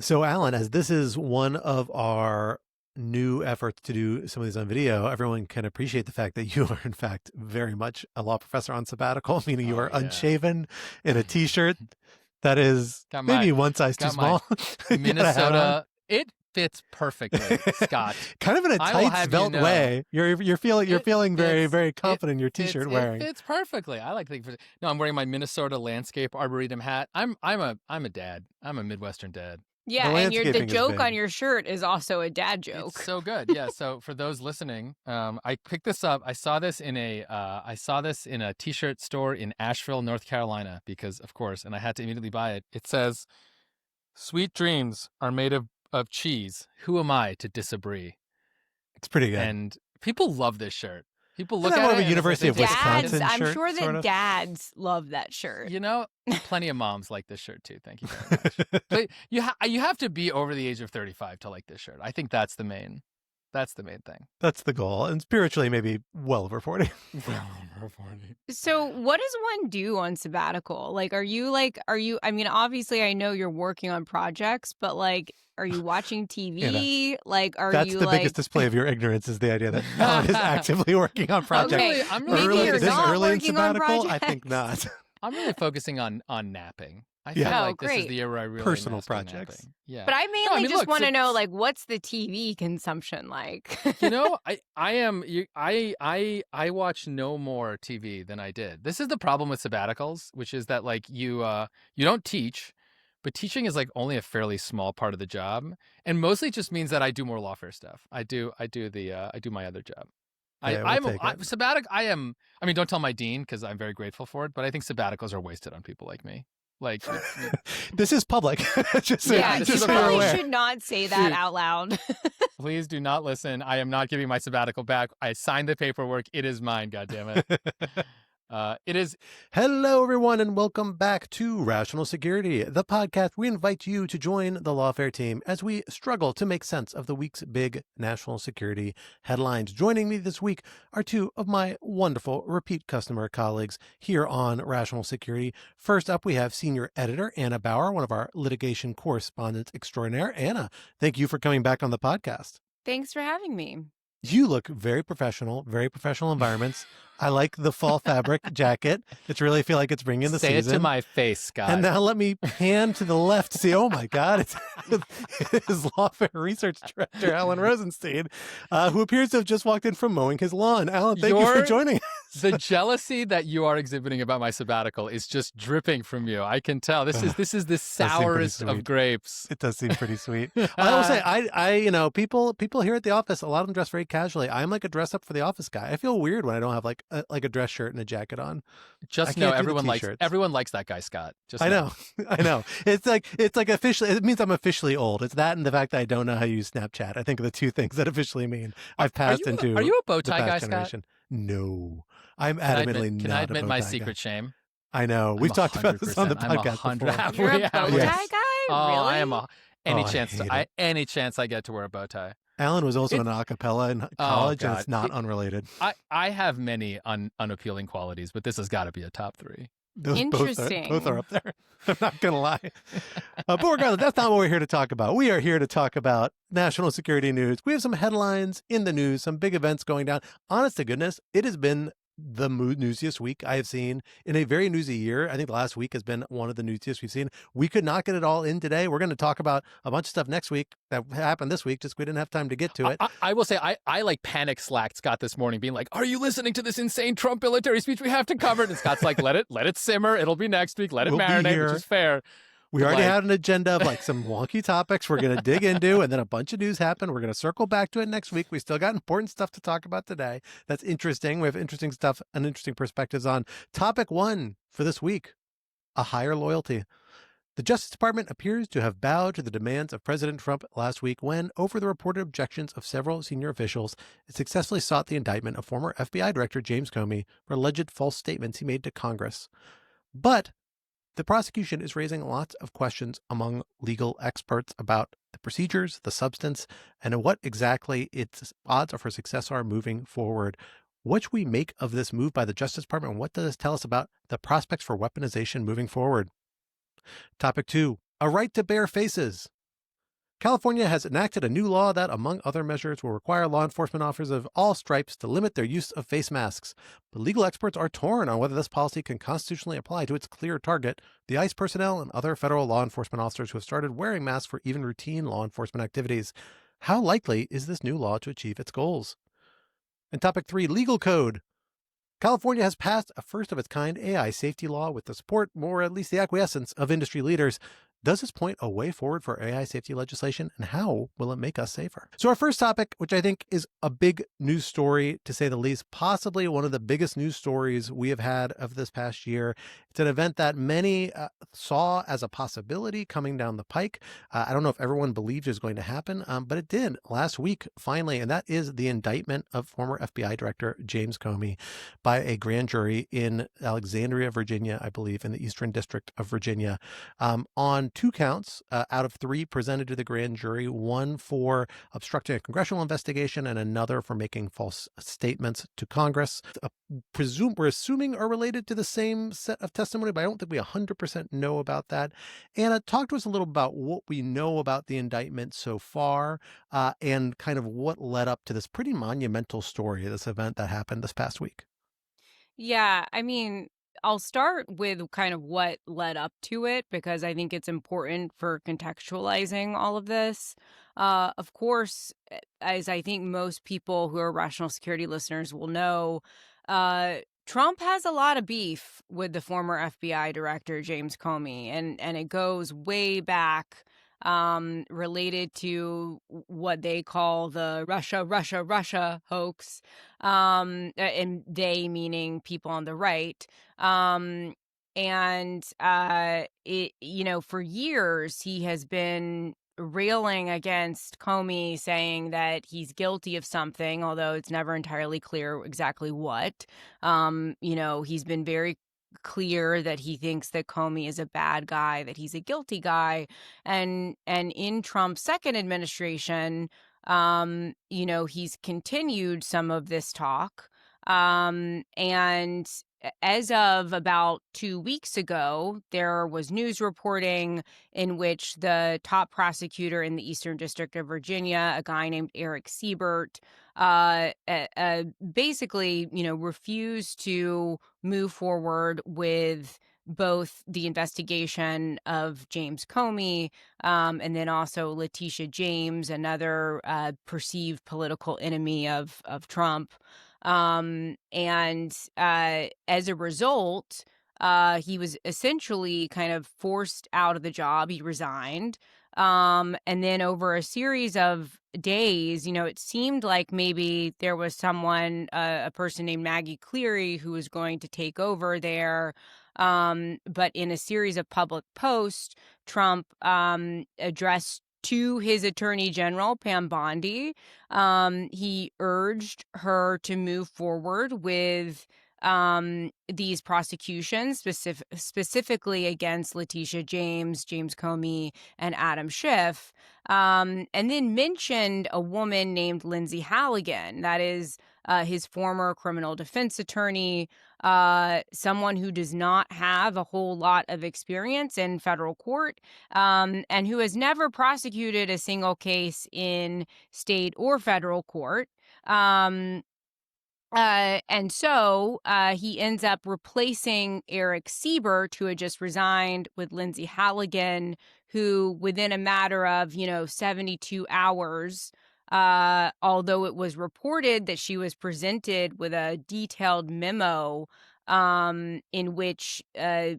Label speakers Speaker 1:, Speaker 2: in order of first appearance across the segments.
Speaker 1: So, Alan, as this is one of our new efforts to do some of these on video, everyone can appreciate the fact that you are, in fact, very much a law professor on sabbatical, meaning you
Speaker 2: Oh
Speaker 1: are
Speaker 2: yeah.
Speaker 1: unshaven in a t-shirt that is
Speaker 2: Got
Speaker 1: maybe
Speaker 2: my
Speaker 1: one size too
Speaker 2: got my
Speaker 1: small. You got a hat on.
Speaker 2: Minnesota. It fits perfectly, Scott.
Speaker 1: Kind of in a
Speaker 2: I will
Speaker 1: tight,
Speaker 2: have you
Speaker 1: svelte
Speaker 2: know,
Speaker 1: way. You're feeling very,
Speaker 2: fits.
Speaker 1: very confident in your
Speaker 2: It fits.
Speaker 1: t-shirt
Speaker 2: It
Speaker 1: wearing.
Speaker 2: fits perfectly. I like the. No, I'm wearing my Minnesota landscape arboretum hat. I'm a dad. I'm a Midwestern dad.
Speaker 3: Yeah,
Speaker 1: The
Speaker 3: and the
Speaker 1: landscaping is
Speaker 3: joke
Speaker 1: big.
Speaker 3: on your shirt is also a dad joke.
Speaker 2: It's so good. Yeah. So for those listening, I picked this up. I saw this in a t-shirt store in Asheville, North Carolina, because of course, and I had to immediately buy it. It says, "Sweet dreams are made of cheese. Who am I to disagree?"
Speaker 1: It's pretty good.
Speaker 2: And people love this shirt. People
Speaker 1: Isn't
Speaker 2: look
Speaker 1: that
Speaker 2: at
Speaker 1: more
Speaker 2: it.
Speaker 1: of a
Speaker 2: and
Speaker 1: University
Speaker 2: it's
Speaker 1: of
Speaker 2: like,
Speaker 1: Wisconsin
Speaker 3: I'm
Speaker 1: shirt,
Speaker 3: sure that
Speaker 1: sort of?
Speaker 3: dads love that shirt.
Speaker 2: You know, plenty of moms like this shirt too. Thank you very much. But you have to be over the age of 35 to like this shirt. I think that's the main thing.
Speaker 1: That's the goal. And spiritually, maybe well over 40.
Speaker 3: So what does one do on sabbatical? Are you, I mean, obviously I know you're working on projects, but are you watching TV?
Speaker 1: That's the biggest display of your ignorance, is the idea that Alan is actively working on projects.
Speaker 3: Okay,
Speaker 2: I'm
Speaker 3: maybe
Speaker 2: really,
Speaker 3: you're
Speaker 1: this
Speaker 3: not
Speaker 1: early in
Speaker 3: working on
Speaker 1: sabbatical, I
Speaker 3: projects.
Speaker 1: think not.
Speaker 2: I'm really focusing on napping. I
Speaker 1: Yeah.
Speaker 2: feel
Speaker 3: Oh,
Speaker 2: like this is
Speaker 3: great.
Speaker 2: the year where I really
Speaker 1: Personal
Speaker 2: master
Speaker 1: projects.
Speaker 2: napping. Yeah.
Speaker 3: But I mainly just
Speaker 2: look,
Speaker 3: want to
Speaker 2: so-
Speaker 3: know, what's the TV consumption like?
Speaker 2: You know, I watch no more TV than I did. This is the problem with sabbaticals, which is that you don't teach, but teaching is only a fairly small part of the job, and mostly just means that I do more lawfare stuff. I do my other job. I mean, don't tell my dean because I'm very grateful for it, but I think sabbaticals are wasted on people like me.
Speaker 1: This is public. just so
Speaker 3: Yeah, you
Speaker 1: you're
Speaker 3: probably
Speaker 1: aware.
Speaker 3: should not say that
Speaker 2: Shoot.
Speaker 3: out loud.
Speaker 2: Please do not listen. I am not giving my sabbatical back. I signed the paperwork. It is mine, goddammit. It is.
Speaker 1: Hello, everyone, and welcome back to Rational Security, the podcast. We invite you to join the lawfare team as we struggle to make sense of the week's big national security headlines. Joining me this week are two of my wonderful repeat customer colleagues here on Rational Security. First up, we have senior editor Anna Bauer, one of our litigation correspondents extraordinaire. Anna, thank you for coming back on the podcast.
Speaker 3: Thanks for having me.
Speaker 1: You look very professional environments. I like the fall fabric jacket. It's really feel like it's bringing the
Speaker 2: Say
Speaker 1: season.
Speaker 2: it to my face, Scott.
Speaker 1: And now let me pan to the left to see, oh my God, it's his lawfare research director, Alan Rozenshtein, who appears to have just walked in from mowing his lawn. Alan, thank you for joining us.
Speaker 2: The jealousy that you are exhibiting about my sabbatical is just dripping from you. I can tell. This is the sourest of grapes.
Speaker 1: It does seem pretty sweet. I will say, I people here at the office, a lot of them dress very casually. I'm like a dress up for the office guy. I feel weird when I don't have like a dress shirt and a jacket on.
Speaker 2: Just know everyone likes that guy, Scott. Just
Speaker 1: I know. It's like officially. It means I'm officially old. It's that and the fact that I don't know how to use Snapchat. I think are the two things that officially mean I've passed into.
Speaker 2: Are you a bow tie guy,
Speaker 1: generation.
Speaker 2: Scott?
Speaker 1: No, I'm adamantly not.
Speaker 2: Can I admit
Speaker 1: a bow
Speaker 2: my
Speaker 1: tie
Speaker 2: secret
Speaker 1: guy.
Speaker 2: shame?
Speaker 1: I know. We've talked about this on the podcast before.
Speaker 3: You're a bow tie
Speaker 1: Yes.
Speaker 3: guy?
Speaker 2: Oh,
Speaker 3: Really?
Speaker 2: I am any
Speaker 1: I
Speaker 2: chance I get to wear a bow tie.
Speaker 1: Alan was also an a cappella in college, and it's not unrelated.
Speaker 2: I have many unappealing qualities, but this has got to be a top 3.
Speaker 1: Those
Speaker 3: Interesting.
Speaker 1: Both are up there. I'm not going to lie. But regardless, that's not what we're here to talk about. We are here to talk about national security news. We have some headlines in the news, some big events going down. Honest to goodness, it has been the newsiest week I have seen in a very newsy year. I think the last week has been one of the newsiest we've seen. We could not get it all in today. We're going to talk about a bunch of stuff next week that happened this week. Just we didn't have time to get to it.
Speaker 2: I will say I like panic slacked Scott this morning being like, are you listening to this insane Trump military speech we have to cover? And Scott's like, let it simmer. It'll be next week. Let it marinate, which is fair.
Speaker 1: We already had an agenda of some wonky topics we're going to dig into, and then a bunch of news happened. We're going to circle back to it next week. We still got important stuff to talk about today. That's interesting. We have interesting stuff and interesting perspectives on topic 1 for this week, a higher loyalty. The Justice Department appears to have bowed to the demands of President Trump last week when, over the reported objections of several senior officials, it successfully sought the indictment of former FBI Director James Comey for alleged false statements he made to Congress. But the prosecution is raising lots of questions among legal experts about the procedures, the substance, and what exactly its odds for success are moving forward. What should we make of this move by the Justice Department? And what does this tell us about the prospects for weaponization moving forward? Topic 2, a right to bare faces. California has enacted a new law that, among other measures, will require law enforcement officers of all stripes to limit their use of face masks. But legal experts are torn on whether this policy can constitutionally apply to its clear target, the ICE personnel and other federal law enforcement officers who have started wearing masks for even routine law enforcement activities. How likely is this new law to achieve its goals? And topic 3, legal code. California has passed a first-of-its-kind AI safety law with the support, or at least the acquiescence, of industry leaders. Does this point a way forward for AI safety legislation, and how will it make us safer? So our first topic, which I think is a big news story, to say the least, possibly one of the biggest news stories we have had of this past year. It's an event that many saw as a possibility coming down the pike. I don't know if everyone believed it was going to happen, but it did last week, finally, and that is the indictment of former FBI Director James Comey by a grand jury in Alexandria, Virginia, I believe, in the Eastern District of Virginia, on 2 counts out of 3 presented to the grand jury, one for obstructing a congressional investigation and another for making false statements to Congress. We're assuming are related to the same set of testimony, but I don't think we 100% know about that. Anna, talk to us a little about what we know about the indictment so far and kind of what led up to this pretty monumental story, this event that happened this past week.
Speaker 3: Yeah, I mean, I'll start with kind of what led up to it because I think it's important for contextualizing all of this. Of course, as I think most people who are rational security listeners will know, Trump has a lot of beef with the former FBI director, James Comey, and it goes way back, related to what they call the Russia hoax, and they meaning people on the right. For years, he has been railing against Comey, saying that he's guilty of something, although it's never entirely clear exactly what. He's been very clear that he thinks that Comey is a bad guy, that he's a guilty guy. And in Trump's second administration, he's continued some of this talk. And as of about 2 weeks ago, there was news reporting in which the top prosecutor in the Eastern District of Virginia, a guy named Eric Siebert, basically, refused to move forward with both the investigation of James Comey, and then also Letitia James, another perceived political enemy of Trump. As a result, he was essentially kind of forced out of the job. He resigned. And then over a series of days, it seemed like maybe there was someone, a person named Maggie Cleary, who was going to take over there. But in a series of public posts, Trump addressed to his attorney general, Pam Bondi. He urged her to move forward with these prosecutions, specifically against Letitia James, James Comey, and Adam Schiff, and then mentioned a woman named Lindsay Halligan. That is his former criminal defense attorney, someone who does not have a whole lot of experience in federal court, and who has never prosecuted a single case in state or federal court. So he ends up replacing Eric Siebert, who had just resigned, with Lindsay Halligan, who within a matter of, 72 hours, although it was reported that she was presented with a detailed memo in which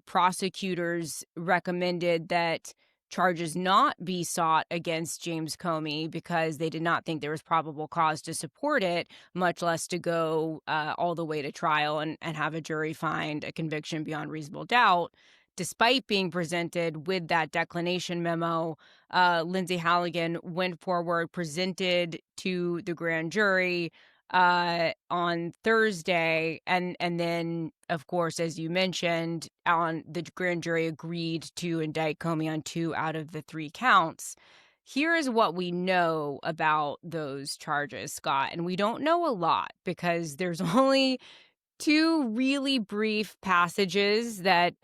Speaker 3: prosecutors recommended that charges not be sought against James Comey because they did not think there was probable cause to support it, much less to go all the way to trial and have a jury find a conviction beyond reasonable doubt. Despite being presented with that declination memo, Lindsay Halligan went forward, presented to the grand jury on Thursday, and then, of course, as you mentioned, the grand jury agreed to indict Comey on 2 out of the 3 counts. Here is what we know about those charges, Scott, and we don't know a lot because there's only 2 really brief passages that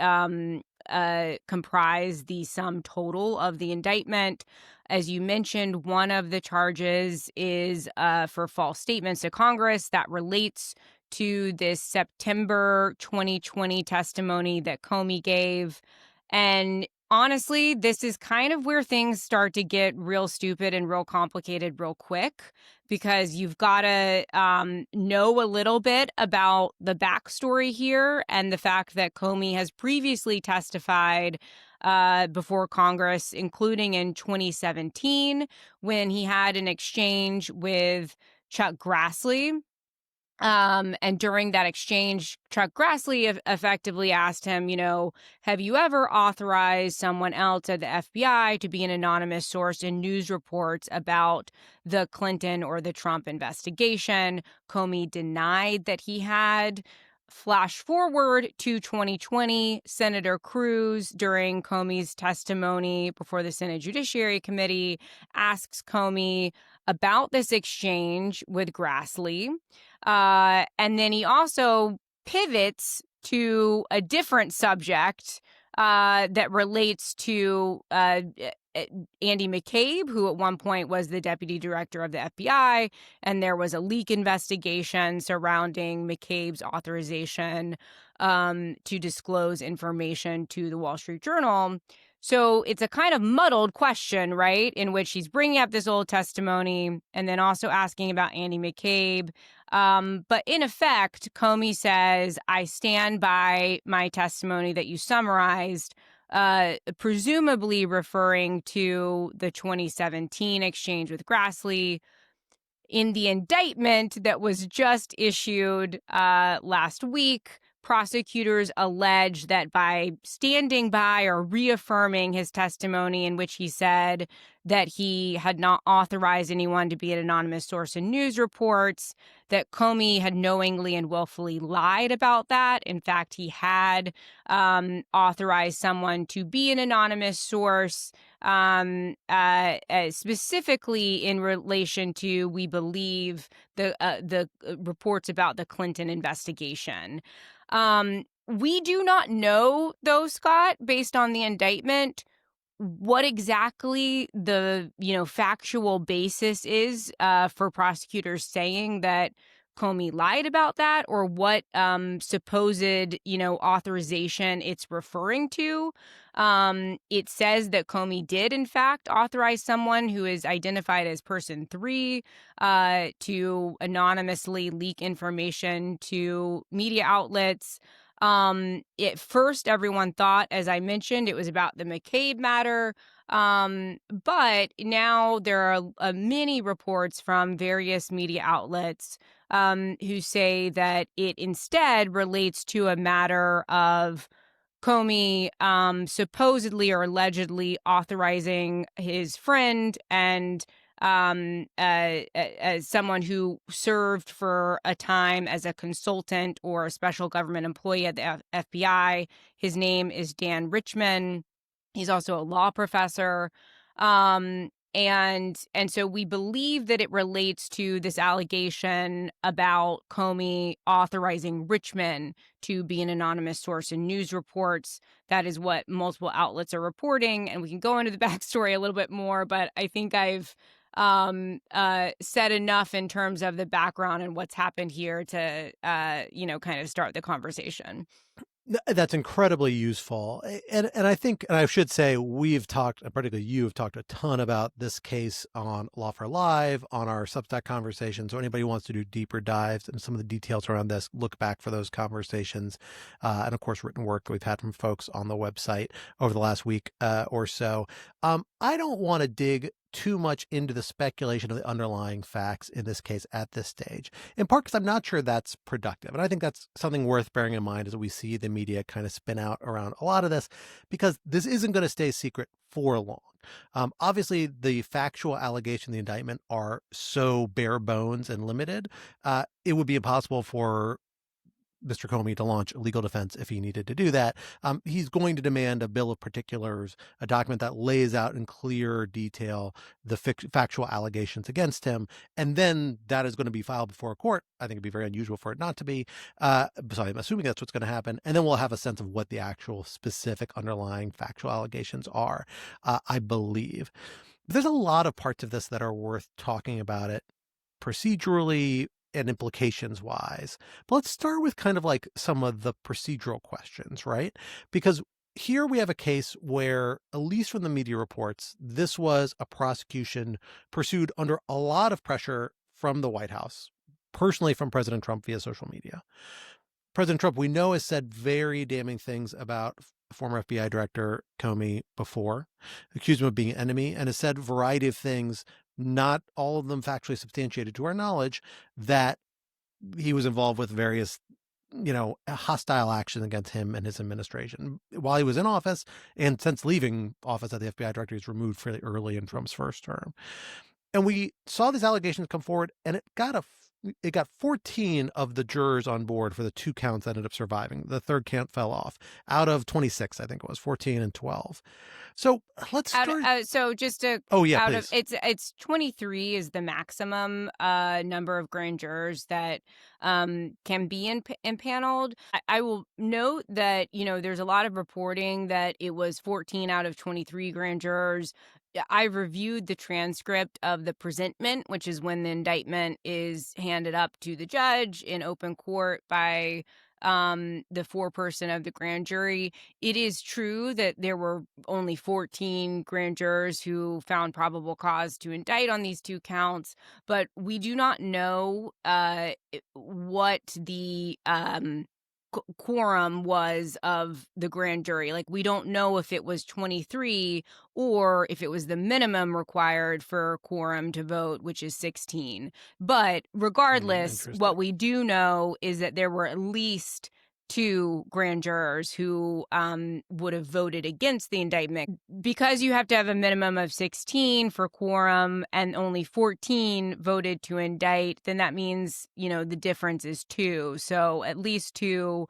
Speaker 3: comprise the sum total of the indictment. As you mentioned, one of the charges is for false statements to Congress that relates to this September 2020 testimony that Comey gave. And honestly, this is kind of where things start to get real stupid and real complicated real quick, because you've got to know a little bit about the backstory here and the fact that Comey has previously testified before Congress, including in 2017 when he had an exchange with Chuck Grassley. And during that exchange, Chuck Grassley effectively asked him, have you ever authorized someone else at the FBI to be an anonymous source in news reports about the Clinton or the Trump investigation? Comey denied that he had. Flash forward to 2020, Senator Cruz, during Comey's testimony before the Senate Judiciary Committee, asks Comey about this exchange with Grassley. And then he also pivots to a different subject that relates to Andy McCabe, who at one point was the deputy director of the FBI, and there was a leak investigation surrounding McCabe's authorization to disclose information to the Wall Street Journal. So it's a kind of muddled question, right, in which he's bringing up this old testimony and then also asking about Andy McCabe. But in effect, Comey says, I stand by my testimony that you summarized, presumably referring to the 2017 exchange with Grassley. In the indictment that was just issued last week, prosecutors allege that by standing by or reaffirming his testimony in which he said that he had not authorized anyone to be an anonymous source in news reports, that Comey had knowingly and willfully lied about that. In fact, he had authorized someone to be an anonymous source, specifically in relation to, we believe, the reports about the Clinton investigation. We do not know, though, Scott, based on the indictment, what exactly the factual basis is for prosecutors saying that Comey lied about that, or what supposed authorization it's referring to. It says that Comey did in fact authorize someone who is identified as person 3 to anonymously leak information to media outlets. At first, everyone thought, as I mentioned, it was about the McCabe matter. But now there are many reports from various media outlets who say that it instead relates to a matter of Comey supposedly or allegedly authorizing his friend and as someone who served for a time as a consultant or a special government employee at the FBI. His name is Dan Richman. He's also a law professor. And so we believe that it relates to this allegation about Comey authorizing Richman to be an anonymous source in news reports. That is what multiple outlets are reporting. And we can go into the backstory a little bit more, but I think I've said enough in terms of the background and what's happened here to, kind of start the conversation.
Speaker 1: That's incredibly useful. And I think, and I should say, we've talked, particularly you've talked a ton about this case on Lawfare Live, on our Substack conversations. So anybody who wants to do deeper dives and some of the details around this, look back for those conversations. And of course, written work that we've had from folks on the website over the last week or so. I don't want to dig too much into the speculation of the underlying facts in this case at this stage, in part because I'm not sure that's productive. And I think that's something worth bearing in mind as we see the media kind of spin out around a lot of this, because this isn't going to stay secret for long. Obviously, the factual allegation, the indictment are so bare bones and limited. It would be impossible for Mr. Comey to launch a legal defense if he needed to do that. He's going to demand a bill of particulars, a document that lays out in clear detail the factual allegations against him. And then that is going to be filed before a court. I think it'd be very unusual for it not to be. So I'm assuming that's what's going to happen. And then we'll have a sense of what the actual specific underlying factual allegations are, I believe. There's a lot of parts of this that are worth talking about it procedurally and implications wise. But let's start with kind of like some of the procedural questions, right? Because here we have a case where, at least from the media reports, this was a prosecution pursued under a lot of pressure from the White House, personally from President Trump via social media. President Trump, we know, has said very damning things about former FBI Director Comey before, accused him of being an enemy, and has said a variety of things, not all of them factually substantiated to our knowledge, that he was involved with various, hostile action against him and his administration while he was in office. And since leaving office at the FBI Director, he's removed fairly early in Trump's first term. And we saw these allegations come forward, and it got 14 of the jurors on board for the 2 counts that ended up surviving. The third count fell off out of 26, I think it was 14 and 12. So let's start.
Speaker 3: So just to,
Speaker 1: please.
Speaker 3: It's 23 is the maximum number of grand jurors that can be impaneled. I will note that, there's a lot of reporting that it was 14 out of 23 grand jurors. I reviewed the transcript of the presentment, which is when the indictment is handed up to the judge in open court by the foreperson of the grand jury. It is true that there were only 14 grand jurors who found probable cause to indict on these 2 counts, but we do not know what the quorum was of the grand jury. Like, we don't know if it was 23 or if it was the minimum required for quorum to vote, which is 16. But regardless, what we do know is that there were at least 2 grand jurors who would have voted against the indictment. Because you have to have a minimum of 16 for quorum and only 14 voted to indict, then that means, the difference is 2. So at least 2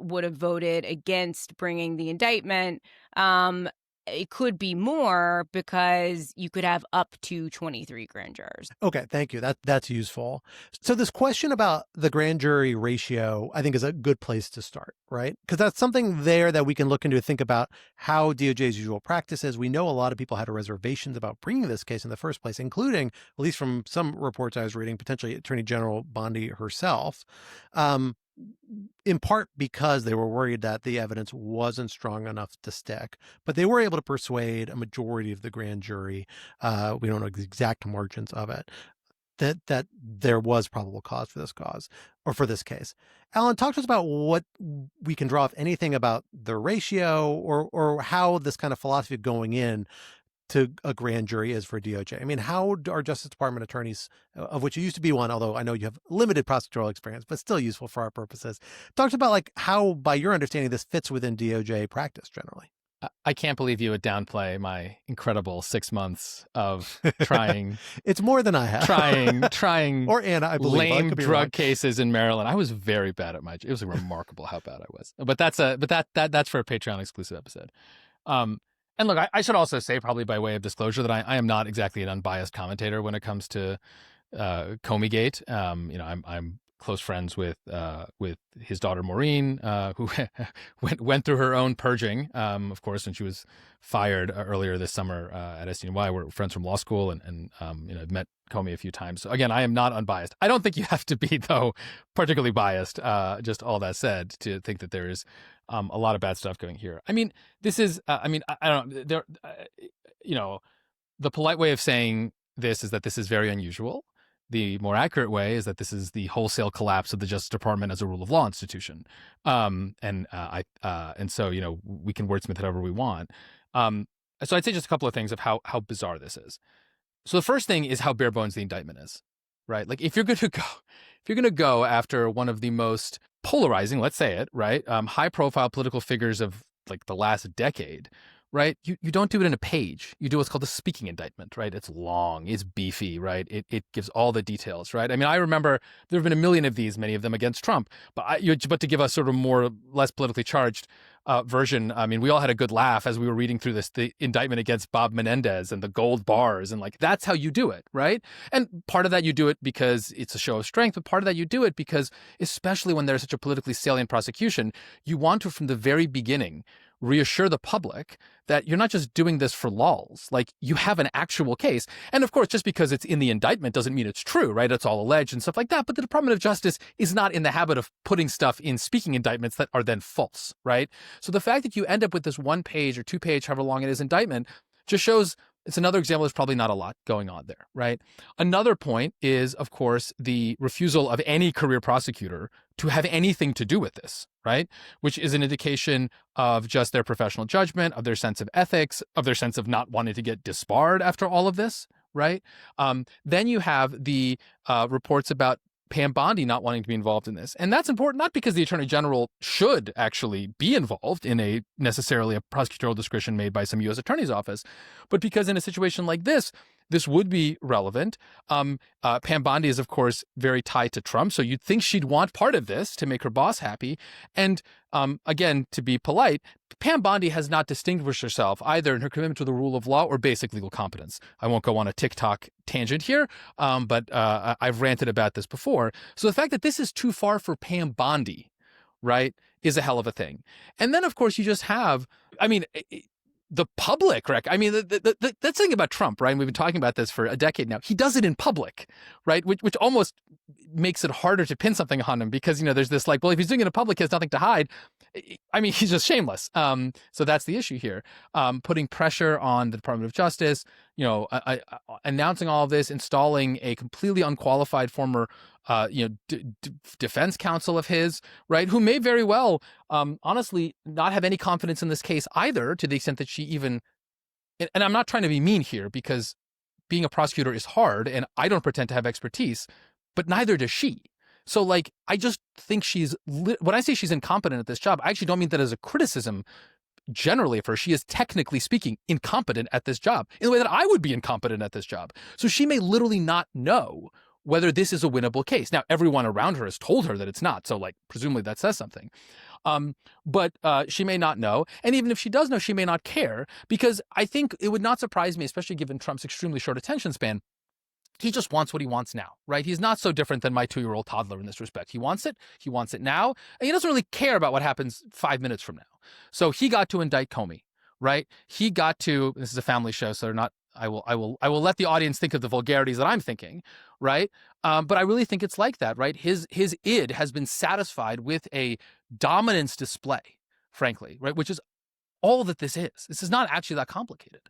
Speaker 3: would have voted against bringing the indictment. It could be more because you could have up to 23 grand jurors.
Speaker 1: Okay, thank you. That's useful. So this question about the grand jury ratio, I think, is a good place to start, right? Because that's something there that we can look into to think about how DOJ's usual practice is. We know a lot of people had reservations about bringing this case in the first place, including, at least from some reports I was reading, potentially Attorney General Bondi herself. In part because they were worried that the evidence wasn't strong enough to stick, but they were able to persuade a majority of the grand jury, we don't know the exact margins of it, that there was probable cause for this case. Alan, talk to us about what we can draw, if anything, about the ratio or how this kind of philosophy going in to a grand jury is for DOJ. I mean, how are Justice Department attorneys, of which you used to be one, although I know you have limited prosecutorial experience, but still useful for our purposes, talk to us about how, by your understanding, this fits within DOJ practice generally.
Speaker 2: I can't believe you would downplay my incredible 6 months of trying.
Speaker 1: It's more than I have.
Speaker 2: trying.
Speaker 1: Or Anna, I believe.
Speaker 2: Lame drug cases in Maryland. I was very bad at it was remarkable how bad I was. But that's for a Patreon exclusive episode. And look, I should also say, probably by way of disclosure, that I am not exactly an unbiased commentator when it comes to Comey-gate. I'm close friends with his daughter Maureen, who went through her own purging, of course, when she was fired earlier this summer at SUNY. We're friends from law school, and I've met Comey a few times. So again, I am not unbiased. I don't think you have to be, though, particularly biased. Just all that said, to think that there is a lot of bad stuff going here. I mean, this is. I don't know. The polite way of saying this is that this is very unusual. The more accurate way is that this is the wholesale collapse of the Justice Department as a rule of law institution. And so, we can wordsmith it however we want. So I'd say just a couple of things of how bizarre this is. So the first thing is how bare bones the indictment is, right? Like, if you're going to go after one of the most polarizing, let's say it, right, high profile political figures of like the last decade, right? You don't do it in a page. You do what's called a speaking indictment, right? It's long, it's beefy, right? It gives all the details, right? I mean, I remember there have been a million of these, many of them against Trump. But to give a sort of less politically charged version, I mean, we all had a good laugh as we were reading through the indictment against Bob Menendez and the gold bars, and like, that's how you do it, right? And part of that you do it because it's a show of strength, but part of that you do it because, especially when there's such a politically salient prosecution, you want to, from the very beginning, reassure the public that you're not just doing this for lulz. Like, you have an actual case. And of course, just because it's in the indictment doesn't mean it's true, right? It's all alleged and stuff like that. But the Department of Justice is not in the habit of putting stuff in speaking indictments that are then false, right? So the fact that you end up with this 1 page or 2 page, however long it is, indictment just shows it's another example. There's probably not a lot going on there, right? Another point is, of course, the refusal of any career prosecutor to have anything to do with this, right? Which is an indication of just their professional judgment, of their sense of ethics, of their sense of not wanting to get disbarred after all of this, right? Then you have the reports about Pam Bondi not wanting to be involved in this. And that's important, not because the Attorney General should actually be involved in a necessarily a prosecutorial discretion made by some U.S. Attorney's Office, but because in a situation like this would be relevant. Pam Bondi is, of course, very tied to Trump, so you'd think she'd want part of this to make her boss happy. And again, to be polite, Pam Bondi has not distinguished herself either in her commitment to the rule of law or basic legal competence. I won't go on a TikTok tangent here, but I've ranted about this before. So the fact that this is too far for Pam Bondi, right, is a hell of a thing. And then, of course, you just have, I mean, the public, I mean, that's the thing about Trump, right? And we've been talking about this for a decade now. He does it in public, right? Which almost makes it harder to pin something on him because, you know, there's this like, well, if he's doing it in public, he has nothing to hide. I mean, he's just shameless. So that's the issue here. Putting pressure on the Department of Justice, you know, announcing all of this, installing a completely unqualified former defense counsel of his, right, who may very well, honestly, not have any confidence in this case either, to the extent that she even, and I'm not trying to be mean here because being a prosecutor is hard and I don't pretend to have expertise, but neither does she. So, like, I just think when I say she's incompetent at this job, I actually don't mean that as a criticism generally of her. She is, technically speaking, incompetent at this job in the way that I would be incompetent at this job. So she may literally not know whether this is a winnable case. Now, everyone around her has told her that it's not. So, like, presumably that says something. But she may not know. And even if she does know, she may not care, because I think it would not surprise me, especially given Trump's extremely short attention span. He just wants what he wants now, right? He's not so different than my 2-year-old toddler in this respect. He wants it now, and he doesn't really care about what happens 5 minutes from now. So he got to indict Comey, right? He got to, this is a family show, so they're not, I will let the audience think of the vulgarities that I'm thinking, right? But I really think it's like that, right? His id has been satisfied with a dominance display, frankly, right? Which is all that this is. This is not actually that complicated.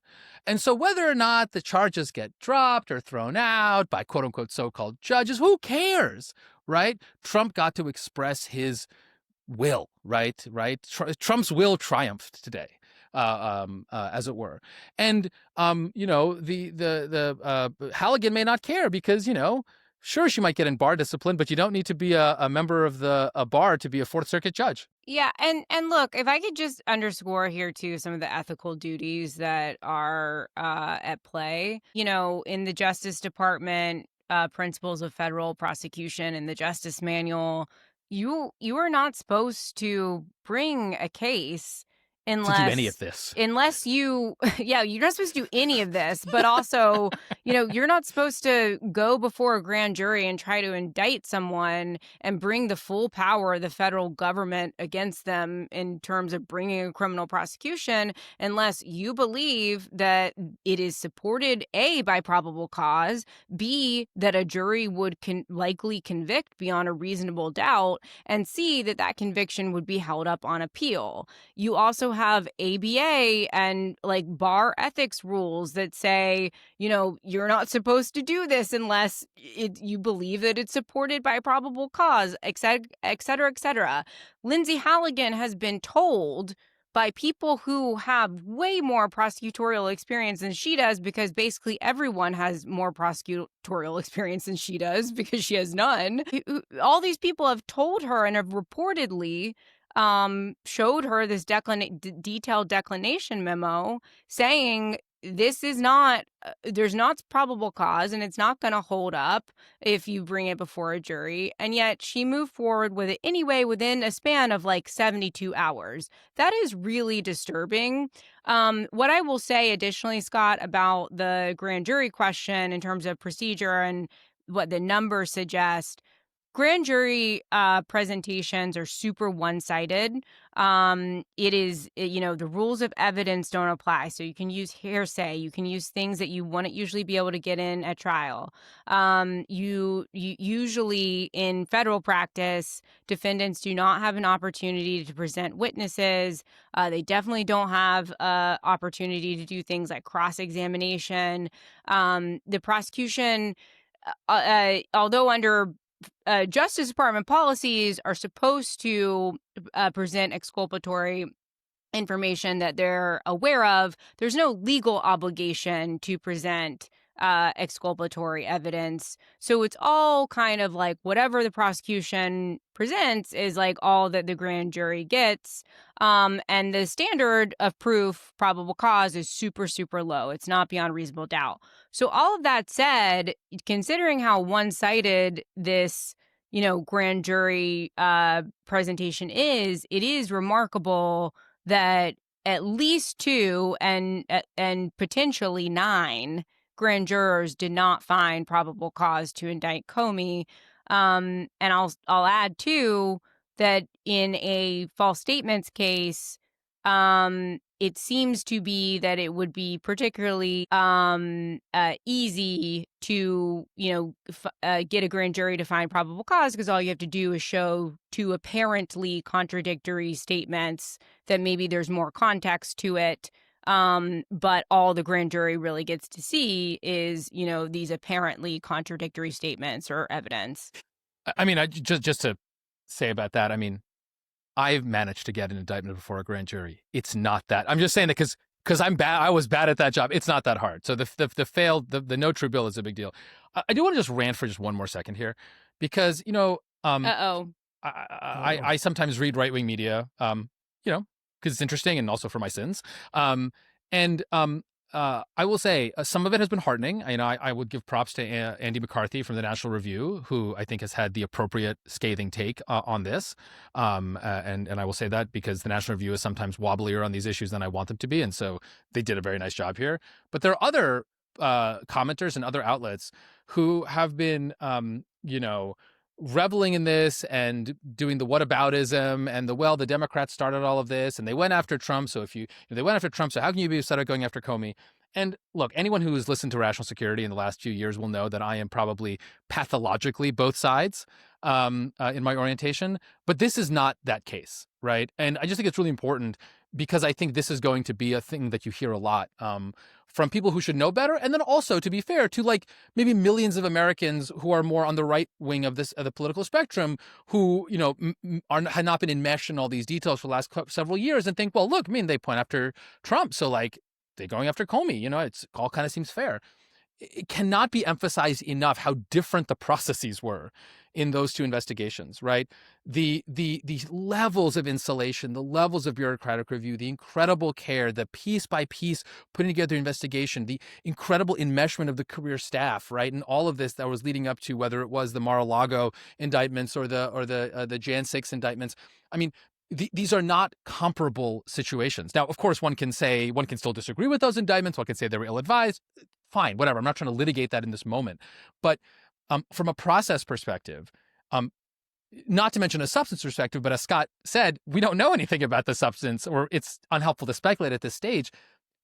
Speaker 2: And so whether or not the charges get dropped or thrown out by quote unquote so-called judges, who cares, right? Trump got to express his will, right? Trump's will triumphed today, as it were. And, the Halligan may not care because, sure, she might get in bar discipline, but you don't need to be a member of the bar to be a Fourth Circuit judge.
Speaker 3: Yeah, and look, if I could just underscore here too some of the ethical duties that are at play, in the Justice Department, Principles of Federal Prosecution and the Justice Manual, you are not supposed to bring a case unless
Speaker 2: to do any of this.
Speaker 3: Unless you're not supposed to do any of this, but also, you're not supposed to go before a grand jury and try to indict someone and bring the full power of the federal government against them in terms of bringing a criminal prosecution unless you believe that it is supported, A, by probable cause, B, that a jury would likely convict beyond a reasonable doubt, and C, that conviction would be held up on appeal. You also have ABA and like bar ethics rules that say, you're not supposed to do this unless you believe that it's supported by probable cause, et cetera, et cetera, et cetera. Lindsay Halligan has been told by people who have way more prosecutorial experience than she does, because basically everyone has more prosecutorial experience than she does because she has none. All these people have told her and have reportedly showed her this detailed declination memo saying this is not, there's not probable cause and it's not going to hold up if you bring it before a jury. And yet she moved forward with it anyway within a span of like 72 hours. That is really disturbing. What I will say additionally, Scott, about the grand jury question in terms of procedure and what the numbers suggest, grand jury presentations are super one-sided. The rules of evidence don't apply. So you can use hearsay. You can use things that you wouldn't usually be able to get in at trial. You usually in federal practice, defendants do not have an opportunity to present witnesses. They definitely don't have opportunity to do things like cross-examination. The prosecution, although under Justice Department policies are supposed to present exculpatory information that they're aware of, there's no legal obligation to present exculpatory evidence. So it's all kind of like whatever the prosecution presents is like all that the grand jury gets. And the standard of proof, probable cause, is super, super low. It's not beyond reasonable doubt. So all of that said, considering how one-sided this grand jury presentation is, it is remarkable that at least 2 and potentially 9 grand jurors did not find probable cause to indict Comey. And I'll add too that in a false statements case, it seems to be that it would be particularly easy to get a grand jury to find probable cause, because all you have to do is show 2 apparently contradictory statements that maybe there's more context to it. But all the grand jury really gets to see is, these apparently contradictory statements or evidence.
Speaker 2: I mean, just to say about that, I mean, I've managed to get an indictment before a grand jury. It's not that. I'm just saying that because I'm bad. I was bad at that job. It's not that hard. So the no true bill is a big deal. I do want to just rant for just one more second here, because I sometimes read right-wing media, because it's interesting and also for my sins. I will say some of it has been heartening. I would give props to Andy McCarthy from the National Review, who I think has had the appropriate scathing take on this. And I will say that because the National Review is sometimes wobblier on these issues than I want them to be. And so they did a very nice job here. But there are other commenters and other outlets who have been, reveling in this and doing the whataboutism and the Democrats started all of this and they went after Trump. So they went after Trump, so how can you be upset at going after Comey? And look, anyone who has listened to Rational Security in the last few years will know that I am probably pathologically both sides in my orientation. But this is not that case, right? And I just think it's really important because I think this is going to be a thing that you hear a lot from people who should know better. And then also, to be fair, to like maybe millions of Americans who are more on the right wing of the political spectrum, who, had not been enmeshed in all these details for the last several years and think, well, look, I mean, they point after Trump. So like they're going after Comey, it's all kind of seems fair. It cannot be emphasized enough how different the processes were in those 2 investigations, right? The levels of insulation, the levels of bureaucratic review, the incredible care, the piece by piece putting together investigation, the incredible enmeshment of the career staff, right? And all of this that was leading up to whether it was the Mar-a-Lago indictments or the Jan 6 indictments. I mean, these are not comparable situations. Now, of course, one can still disagree with those indictments. One can say they were ill-advised. Fine, whatever. I'm not trying to litigate that in this moment. But from a process perspective, not to mention a substance perspective, but as Scott said, we don't know anything about the substance, or it's unhelpful to speculate at this stage.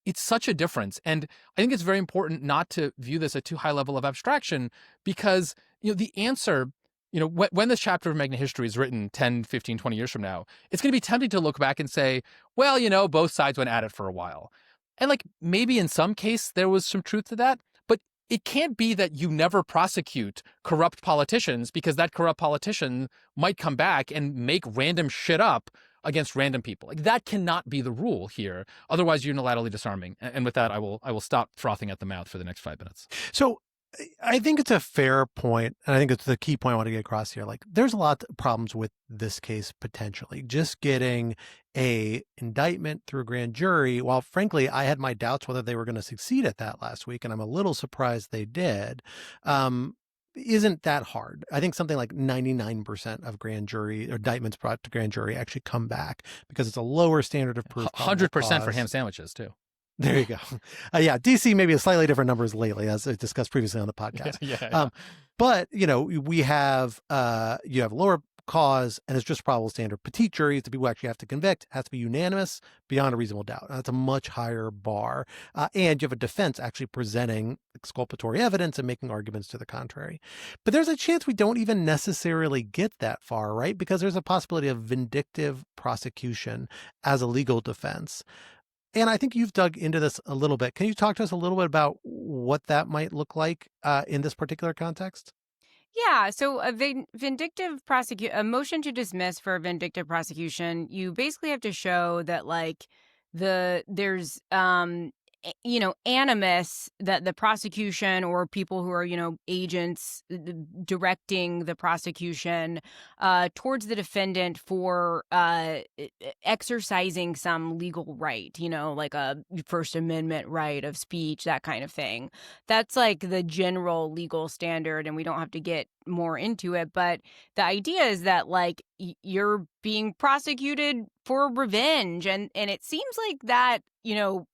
Speaker 2: It's such a difference. And I think it's very important not to view this at too high level of abstraction, because, the answer, when this chapter of Magna history is written 10, 15, 20 years from now, it's going to be tempting to look back and say, well, both sides went at it for a while. And like maybe in some case there was some truth to that, but it can't be that you never prosecute corrupt politicians because that corrupt politician might come back and make random shit up against random people. Like that cannot be the rule here. Otherwise, you're unilaterally disarming. And with that, I will stop frothing at the mouth for the next 5 minutes.
Speaker 1: So I think it's a fair point, and I think it's the key point I want to get across here. Like, there's a lot of problems with this case potentially. Just getting a indictment through a grand jury, while frankly, I had my doubts whether they were going to succeed at that last week, and I'm a little surprised they did, isn't that hard. I think something like 99% of grand jury or indictments brought to grand jury actually come back because it's a lower standard of proof.
Speaker 2: 100% for ham sandwiches, too.
Speaker 1: There you go. DC maybe a slightly different numbers lately, as I discussed previously on the podcast.
Speaker 2: Yeah.
Speaker 1: But, we have, you have lower cause and it's just probable standard. Petite juries, the people who actually have to convict, has to be unanimous beyond a reasonable doubt. That's a much higher bar. And you have a defense actually presenting exculpatory evidence and making arguments to the contrary. But there's a chance we don't even necessarily get that far, right? Because there's a possibility of vindictive prosecution as a legal defense. And I think you've dug into this a little bit. Can you talk to us a little bit about what that might look like in this particular context?
Speaker 3: Yeah, so a motion to dismiss for a vindictive prosecution, you basically have to show that there's animus, that the prosecution or people who are agents directing the prosecution towards the defendant for exercising some legal right, like a First Amendment right of speech, that kind of thing. That's like the general legal standard, and we don't have to get more into it, but the idea is that you're being prosecuted for revenge, and it seems like that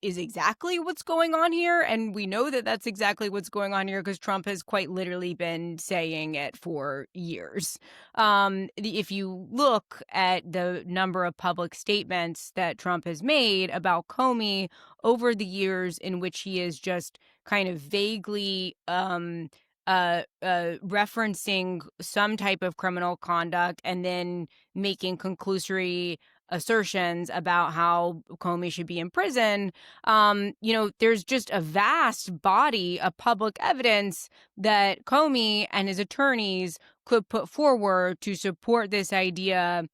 Speaker 3: is exactly what's going on here, and we know that that's exactly what's going on here because Trump has quite literally been saying it for years. If you look at the number of public statements that Trump has made about Comey over the years, in which he is just kind of vaguely referencing some type of criminal conduct and then making conclusory assertions about how Comey should be in prison, there's just a vast body of public evidence that Comey and his attorneys could put forward to support this idea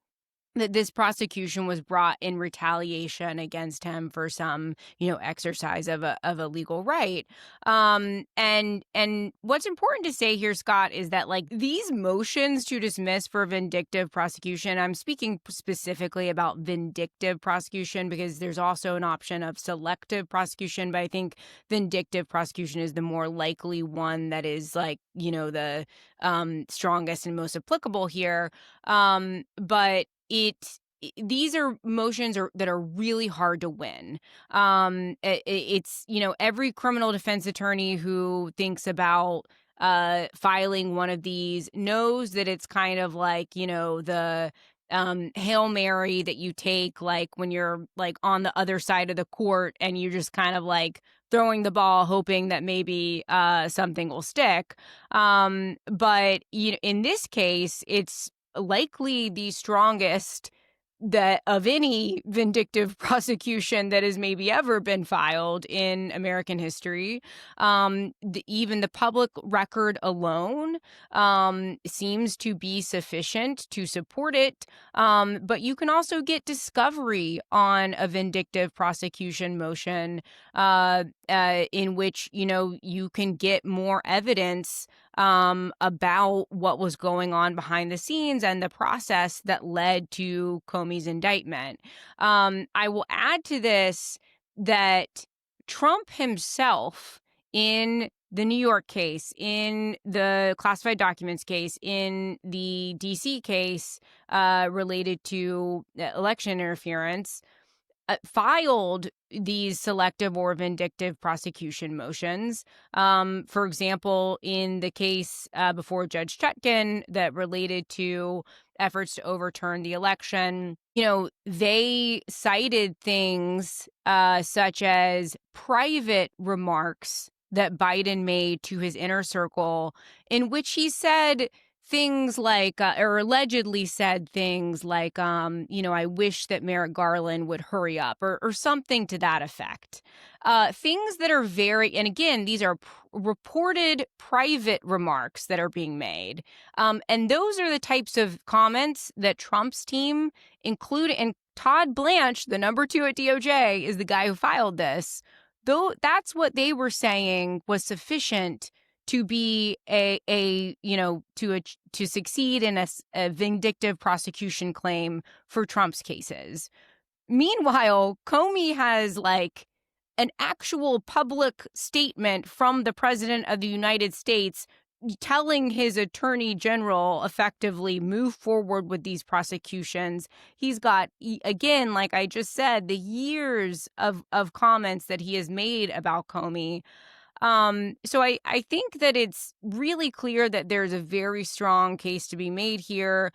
Speaker 3: that this prosecution was brought in retaliation against him for some, exercise of a legal right. And what's important to say here, Scott, is that these motions to dismiss for vindictive prosecution, I'm speaking specifically about vindictive prosecution because there's also an option of selective prosecution, but I think vindictive prosecution is the more likely one that is the strongest and most applicable here. But these are motions that are really hard to win. It's every criminal defense attorney who thinks about filing one of these knows that it's kind of the Hail Mary that you take when you're on the other side of the court and you're just kind of throwing the ball hoping that maybe something will stick. But in this case, it's likely the strongest that of any vindictive prosecution that has maybe ever been filed in American history. Even the public record alone seems to be sufficient to support it. But you can also get discovery on a vindictive prosecution motion in which, you can get more evidence about what was going on behind the scenes and the process that led to Comey's indictment. I will add to this that Trump himself, in the New York case, in the classified documents case, in the DC case related to election interference, filed these selective or vindictive prosecution motions. For example, in the case before Judge Chutkan that related to efforts to overturn the election, they cited things such as private remarks that Biden made to his inner circle, in which he said things or allegedly said things I wish that Merrick Garland would hurry up or something to that effect. Things that are and again, these are reported private remarks that are being made. And those are the types of comments that Trump's team include. And Todd Blanche, the number 2 at DOJ, is the guy who filed this. Though that's what they were saying was sufficient to be to succeed in a vindictive prosecution claim for Trump's cases. Meanwhile, Comey has an actual public statement from the President of the United States telling his attorney general effectively move forward with these prosecutions. He's got, again, like I just said, the years of comments that he has made about Comey. So I think that it's really clear that there's a very strong case to be made here.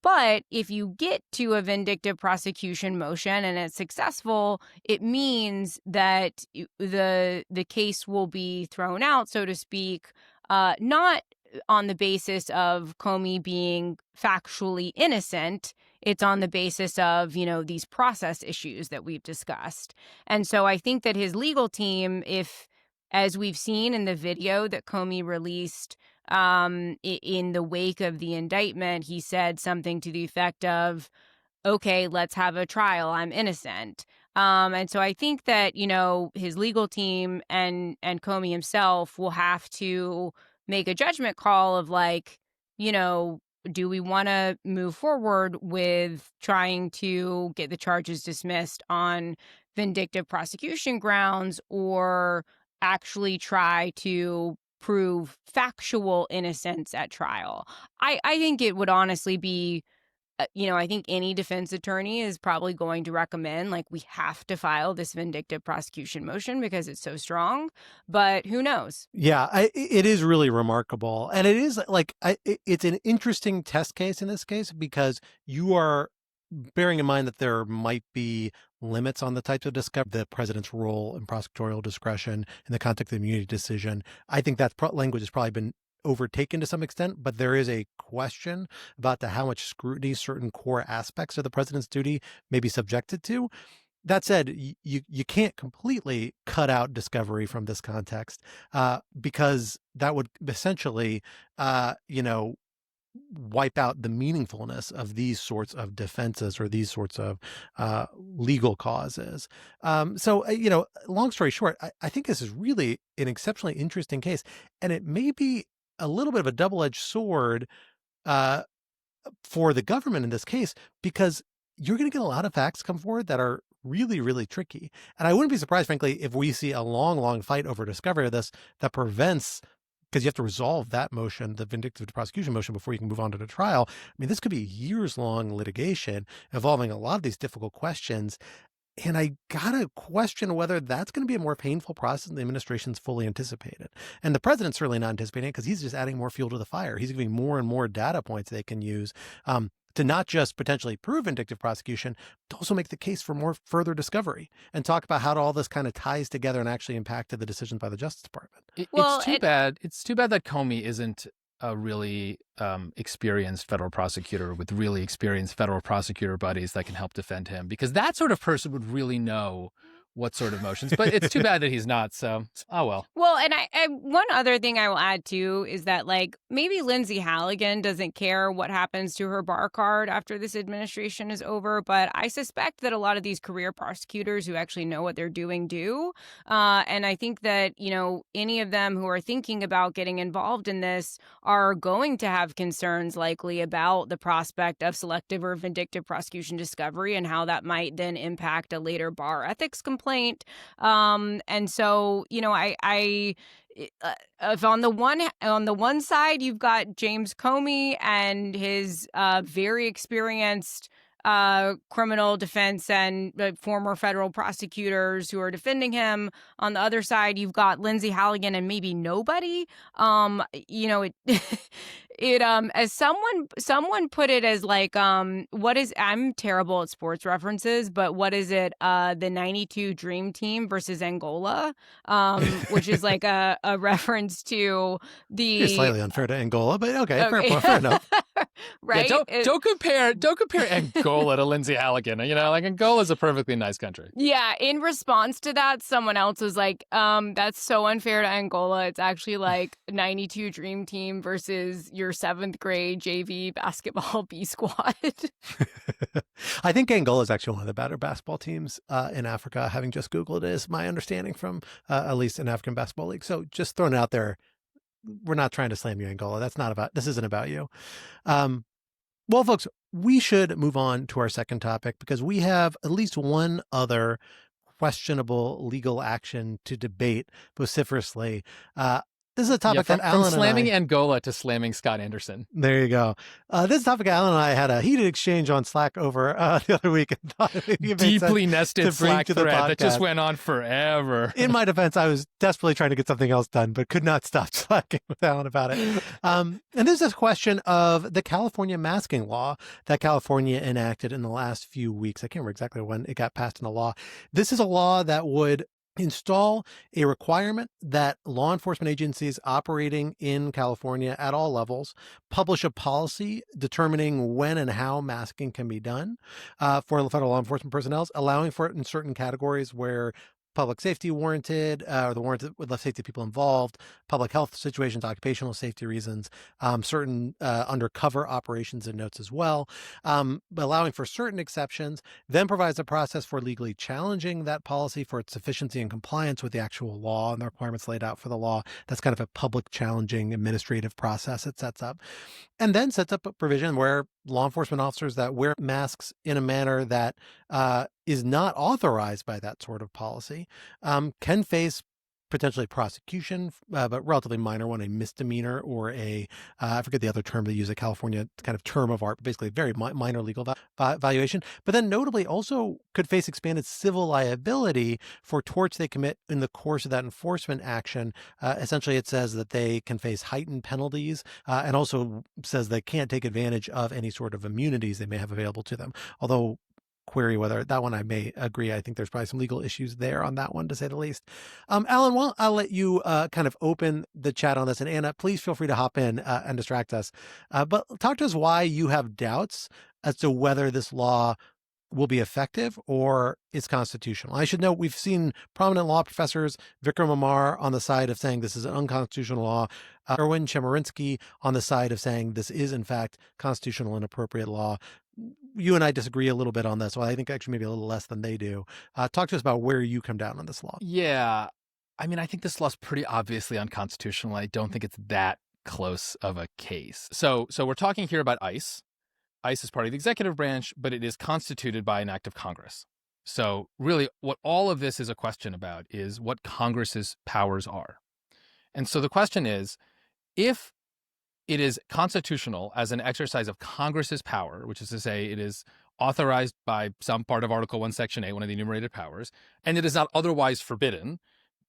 Speaker 3: But if you get to a vindictive prosecution motion and it's successful, it means that the case will be thrown out, so to speak, not on the basis of Comey being factually innocent. It's on the basis of, these process issues that we've discussed. And so I think that his legal team, if, as we've seen in the video that Comey released, in the wake of the indictment, he said something to the effect of, okay, let's have a trial. I'm innocent. And so I think that, his legal team and Comey himself will have to make a judgment call of do we want to move forward with trying to get the charges dismissed on vindictive prosecution grounds, or actually try to prove factual innocence at trial. I think it would honestly be, I think any defense attorney is probably going to recommend, we have to file this vindictive prosecution motion because it's so strong. But who knows?
Speaker 1: Yeah, it is really remarkable. And it is it's an interesting test case in this case, because you are bearing in mind that there might be limits on the types of discovery, the president's role in prosecutorial discretion in the context of the immunity decision. I think that language has probably been overtaken to some extent, but there is a question about how much scrutiny certain core aspects of the president's duty may be subjected to. That said, you can't completely cut out discovery from this context, because that would essentially, wipe out the meaningfulness of these sorts of defenses or these sorts of legal causes. So, long story short, I think this is really an exceptionally interesting case, and it may be a little bit of a double-edged sword for the government in this case, because you're going to get a lot of facts come forward that are really, really tricky. And I wouldn't be surprised, frankly, if we see a long, long fight over discovery of this that prevents, because you have to resolve that motion, the vindictive prosecution motion, before you can move on to the trial. I mean, this could be years-long litigation involving a lot of these difficult questions. And I gotta question whether that's going to be a more painful process than the administration's fully anticipated. And the president's certainly not anticipating it, because he's just adding more fuel to the fire. He's giving more and more data points they can use to not just potentially prove vindictive prosecution, but also make the case for more further discovery and talk about how all this kind of ties together and actually impacted the decisions by the Justice Department.
Speaker 2: It's too bad. It's too bad that Comey isn't a really experienced federal prosecutor with really experienced federal prosecutor buddies that can help defend him, because that sort of person would really know what sort of motions. But it's too bad that he's not. So, oh well.
Speaker 3: Well, and I one other thing I will add too is that maybe Lindsay Halligan doesn't care what happens to her bar card after this administration is over, but I suspect that a lot of these career prosecutors who actually know what they're doing do. And I think that, any of them who are thinking about getting involved in this are going to have concerns likely about the prospect of selective or vindictive prosecution discovery and how that might then impact a later bar ethics complaint. And so, if on the one side you've got James Comey and his very experienced criminal defense and former federal prosecutors who are defending him, on the other side you've got Lindsay Halligan and maybe nobody. As someone put it as what is, I'm terrible at sports references, but what is it? The 92 Dream Team versus Angola, which is a reference to the.
Speaker 1: You're slightly unfair to Angola, but okay. Fair enough.
Speaker 3: Right?
Speaker 2: Yeah, don't compare Angola to Lindsay Halligan. Angola's a perfectly nice country.
Speaker 3: Yeah. In response to that, someone else was like, that's so unfair to Angola. It's actually 92 Dream Team versus your 7th grade JV basketball B squad.
Speaker 1: I think Angola is actually one of the better basketball teams in Africa. Having just Googled it, is my understanding from at least an African basketball league. So just throwing it out there. We're not trying to slam you, Angola. This isn't about you. Well, folks, we should move on to our second topic, because we have at least one other questionable legal action to debate vociferously. This is a topic
Speaker 2: from
Speaker 1: that Alan
Speaker 2: slamming
Speaker 1: and I,
Speaker 2: Angola to slamming Scott Anderson.
Speaker 1: there you go. This is a topic Alan and I had a heated exchange on Slack over the other week. And thought maybe it made
Speaker 2: Deeply
Speaker 1: sense
Speaker 2: nested
Speaker 1: to bring
Speaker 2: Slack
Speaker 1: to the
Speaker 2: thread that just
Speaker 1: podcast.
Speaker 2: went on forever.
Speaker 1: In my defense, I was desperately trying to get something else done, but could not stop slacking with Alan about it. And this is a question of the California masking law that California enacted in the last few weeks. I can't remember exactly when it got passed into law. This is a law that would install a requirement that law enforcement agencies operating in California at all levels publish a policy determining when and how masking can be done for federal law enforcement personnel, allowing for it in certain categories where public safety warranted, or the warranted with less safety people involved, public health situations, occupational safety reasons, certain undercover operations and notes as well, allowing for certain exceptions, then provides a process for legally challenging that policy for its sufficiency and compliance with the actual law and the requirements laid out for the law. That's kind of a public challenging administrative process it sets up. And then sets up a provision where law enforcement officers that wear masks in a manner that is not authorized by that sort of policy can face potentially prosecution, but relatively minor one, a misdemeanor or I forget the other term they use, a California kind of term of art, basically very minor legal valuation, but then notably also could face expanded civil liability for torts they commit in the course of that enforcement action. Essentially, it says that they can face heightened penalties and also says they can't take advantage of any sort of immunities they may have available to them. Although query whether that one I may agree. I think there's probably some legal issues there on that one, to say the least. Alan, well, I'll let you kind of open the chat on this. And Anna, please feel free to hop in and distract us. But talk to us why you have doubts as to whether this law will be effective or is constitutional. I should note we've seen prominent law professors, Vikram Amar on the side of saying this is an unconstitutional law, Erwin Chemerinsky on the side of saying this is in fact constitutional and appropriate law. You and I disagree a little bit on this. Well, I think actually maybe a little less than they do. Talk to us about where you come down on this law.
Speaker 2: Yeah. I mean, I think this law is pretty obviously unconstitutional. I don't think it's that close of a case. So we're talking here about ICE. ICE is part of the executive branch, but it is constituted by an act of Congress. So really what all of this is a question about is what Congress's powers are. And so the question is, if it is constitutional as an exercise of Congress's power, which is to say it is authorized by some part of Article 1, Section 8, one of the enumerated powers, and it is not otherwise forbidden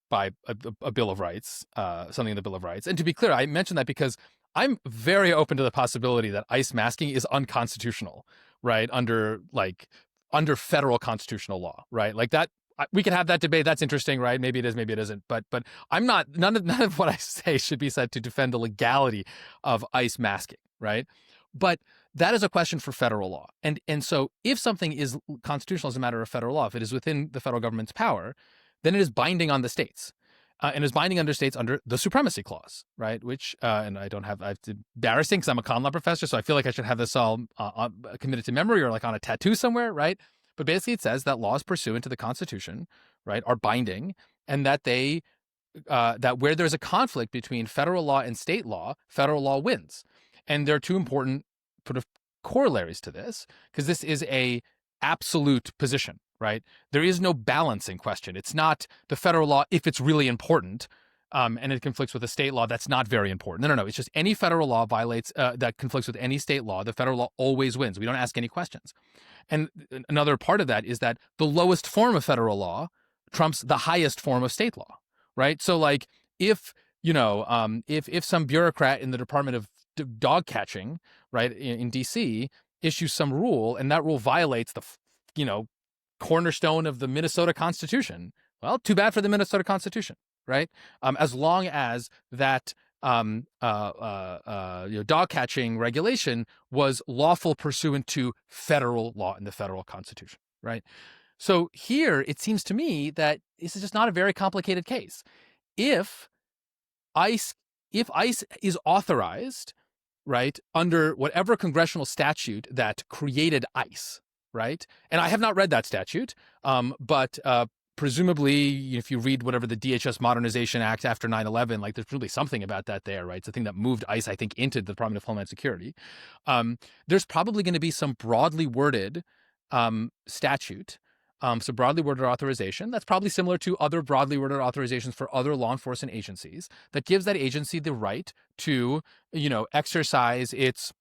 Speaker 2: by a Bill of Rights, something in the Bill of Rights. And to be clear, I mention that because I'm very open to the possibility that ICE masking is unconstitutional, right? Under federal constitutional law, right? Like that, we can have that debate. That's interesting, right? Maybe it is, maybe it isn't. But I'm not. None of what I say should be said to defend the legality of ICE masking, right? But that is a question for federal law. And so if something is constitutional as a matter of federal law, if it is within the federal government's power, then it is binding on the states. And is binding under states under the Supremacy Clause, right? Which, and it's embarrassing because I'm a con law professor, so I feel like I should have this all committed to memory or like on a tattoo somewhere, right? But basically it says that laws pursuant to the Constitution, right, are binding, and that that where there's a conflict between federal law and state law, federal law wins. And there are two important sort of corollaries to this, because this is a absolute position, right? There is no balancing question. It's not the federal law if it's really important, and it conflicts with a state law that's not very important. No. It's just any federal law violates that conflicts with any state law. The federal law always wins. We don't ask any questions. And another part of that is that the lowest form of federal law trumps the highest form of state law, right? So like if some bureaucrat in the Department of Dog Catching, right, in DC issues some rule and that rule violates the cornerstone of the Minnesota Constitution, well, too bad for the Minnesota Constitution, right? As long as that dog catching regulation was lawful pursuant to federal law in the federal Constitution, right? So here it seems to me that this is just not a very complicated case. If ICE is authorized, right, under whatever congressional statute that created ICE, right? And I have not read that statute, but presumably, if you read whatever the DHS Modernization Act after 9/11, like there's probably something about that there, right? It's the thing that moved ICE, I think, into the Department of Homeland Security. There's probably going to be some broadly worded statute So broadly worded authorization, that's probably similar to other broadly worded authorizations for other law enforcement agencies, that gives that agency the right to, exercise its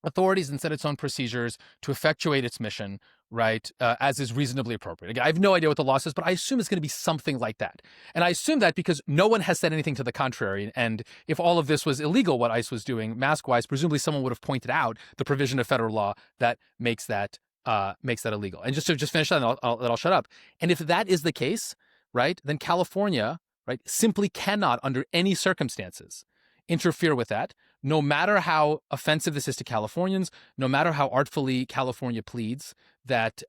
Speaker 2: authorities and set its own procedures to effectuate its mission, right, as is reasonably appropriate. Again, I have no idea what the law says, but I assume it's going to be something like that. And I assume that because no one has said anything to the contrary. And if all of this was illegal, what ICE was doing mask-wise, presumably someone would have pointed out the provision of federal law that makes that illegal. And just to finish that, and I'll shut up. And if that is the case, right, then California, right, simply cannot, under any circumstances, interfere with that, no matter how offensive this is to Californians, no matter how artfully California pleads that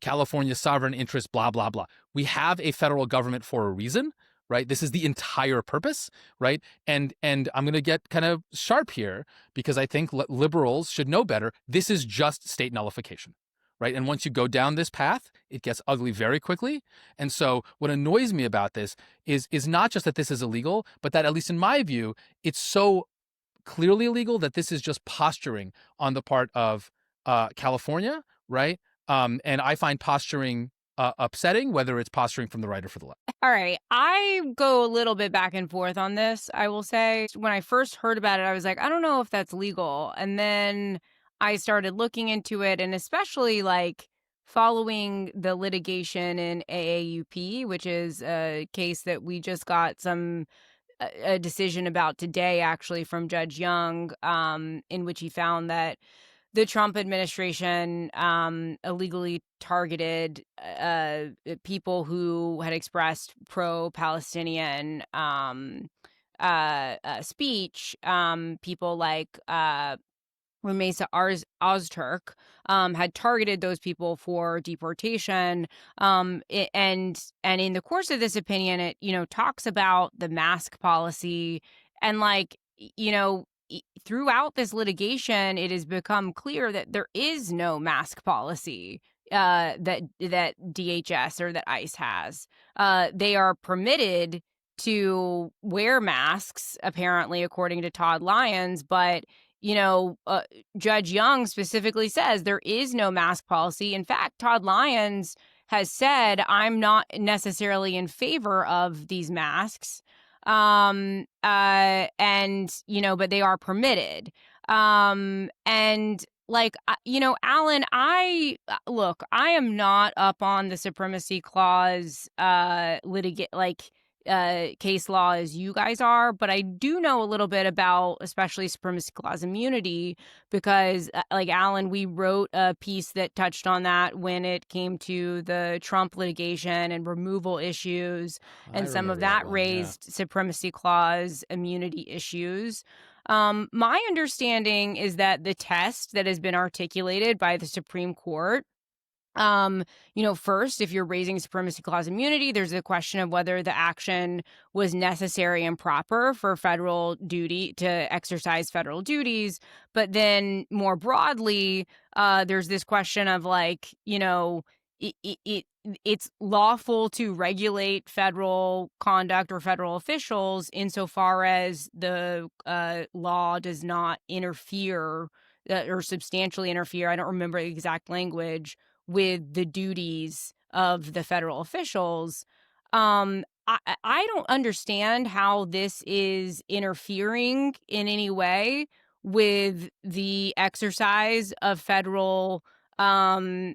Speaker 2: California's sovereign interest, blah, blah, blah. We have a federal government for a reason, right? This is the entire purpose, right? And I'm going to get kind of sharp here because I think liberals should know better. This is just state nullification, right? And once you go down this path, it gets ugly very quickly. And so what annoys me about this is not just that this is illegal, but that, at least in my view, it's so clearly illegal that this is just posturing on the part of California, right? And I find posturing upsetting, whether it's posturing from the right or for the left.
Speaker 3: All right. I go a little bit back and forth on this, I will say. When I first heard about it, I was like, I don't know if that's legal. And then I started looking into it, and especially like following the litigation in AAUP, which is a case that we just got a decision about today, actually, from Judge Young, in which he found that the Trump administration illegally targeted people who had expressed pro-Palestinian speech, people like Ramesa Ozturk, had targeted those people for deportation. And in the course of this opinion, it, talks about the mask policy, and throughout this litigation, it has become clear that there is no mask policy that DHS or that ICE has. They are permitted to wear masks, apparently, according to Todd Lyons, but Judge Young specifically says there is no mask policy. In fact, Todd Lyons has said, I'm not necessarily in favor of these masks. But they are permitted. Alan, I am not up on the Supremacy Clause case law as you guys are, but I do know a little bit about especially Supremacy Clause immunity because, Alan, we wrote a piece that touched on that when it came to the Trump litigation and removal issues, and some of that raised Supremacy Clause immunity issues. My understanding is that the test that has been articulated by the Supreme Court, first, if you're raising Supremacy Clause immunity, there's a question of whether the action was necessary and proper for federal duty to exercise federal duties. But then more broadly, there's this question of it's lawful to regulate federal conduct or federal officials insofar as the law does not interfere or substantially interfere. I don't remember the exact language with the duties of the federal officials. I don't understand how this is interfering in any way with the exercise of federal conduct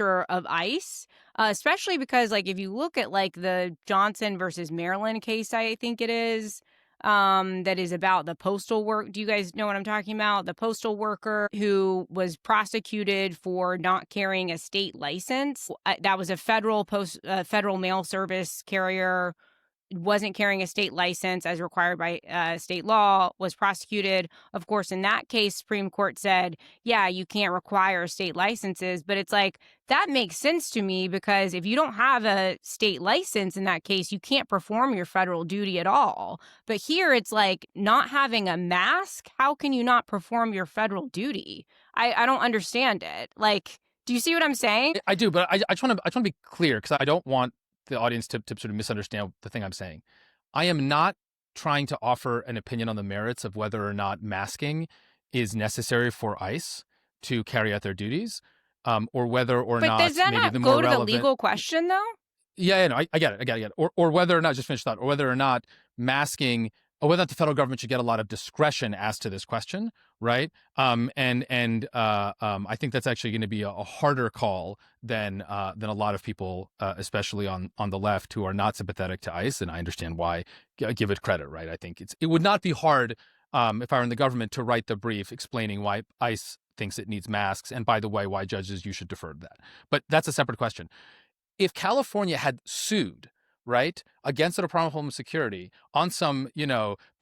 Speaker 3: or of ICE, especially because if you look at the Johnson versus Maryland case, I think it is, that is about the postal work. Do you guys know what I'm talking about? The postal worker who was prosecuted for not carrying a state license. That was a federal mail service carrier, wasn't carrying a state license as required by state law, was prosecuted. Of course, in that case, Supreme Court said, yeah, you can't require state licenses. But it's that makes sense to me because if you don't have a state license in that case, you can't perform your federal duty at all. But here it's not having a mask. How can you not perform your federal duty? I don't understand it. Do you see what I'm saying?
Speaker 2: I do, but I just want to be clear because I don't want the audience to sort of misunderstand the thing I'm saying. I am not trying to offer an opinion on the merits of whether or not masking is necessary for ICE to carry out their duties. or whether or
Speaker 3: But
Speaker 2: not
Speaker 3: does that
Speaker 2: maybe
Speaker 3: not
Speaker 2: the
Speaker 3: go
Speaker 2: more
Speaker 3: to
Speaker 2: relevant.
Speaker 3: the legal question, though?
Speaker 2: Yeah, no, I get it. Or whether or not, just finish that, or whether or not masking, or whether or not the federal government should get a lot of discretion as to this question, right? I think that's actually going to be a harder call than a lot of people, especially on the left, who are not sympathetic to ICE, and I understand why. Give it credit, right? I think it would not be hard if I were in the government to write the brief explaining why ICE thinks it needs masks, and by the way, why judges you should defer to that. But that's a separate question. If California had sued, right, against the Department of Homeland Security on some,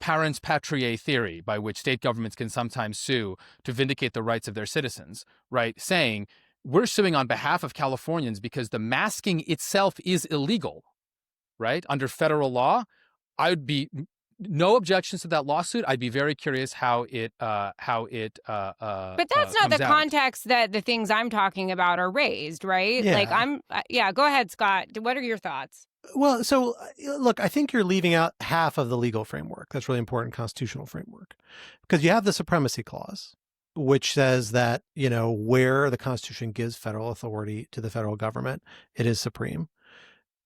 Speaker 2: parens patriae theory by which state governments can sometimes sue to vindicate the rights of their citizens, right, saying we're suing on behalf of Californians because the masking itself is illegal, right, under federal law, I would be no objections to that lawsuit. I'd be very curious how it
Speaker 3: But that's not the context that the things I'm talking about are raised, right?
Speaker 1: Yeah.
Speaker 3: Go ahead, Scott. What are your thoughts?
Speaker 1: Well, so look, I think you're leaving out half of the legal framework. That's really important constitutional framework, because you have the Supremacy Clause, which says that, where the Constitution gives federal authority to the federal government, it is supreme.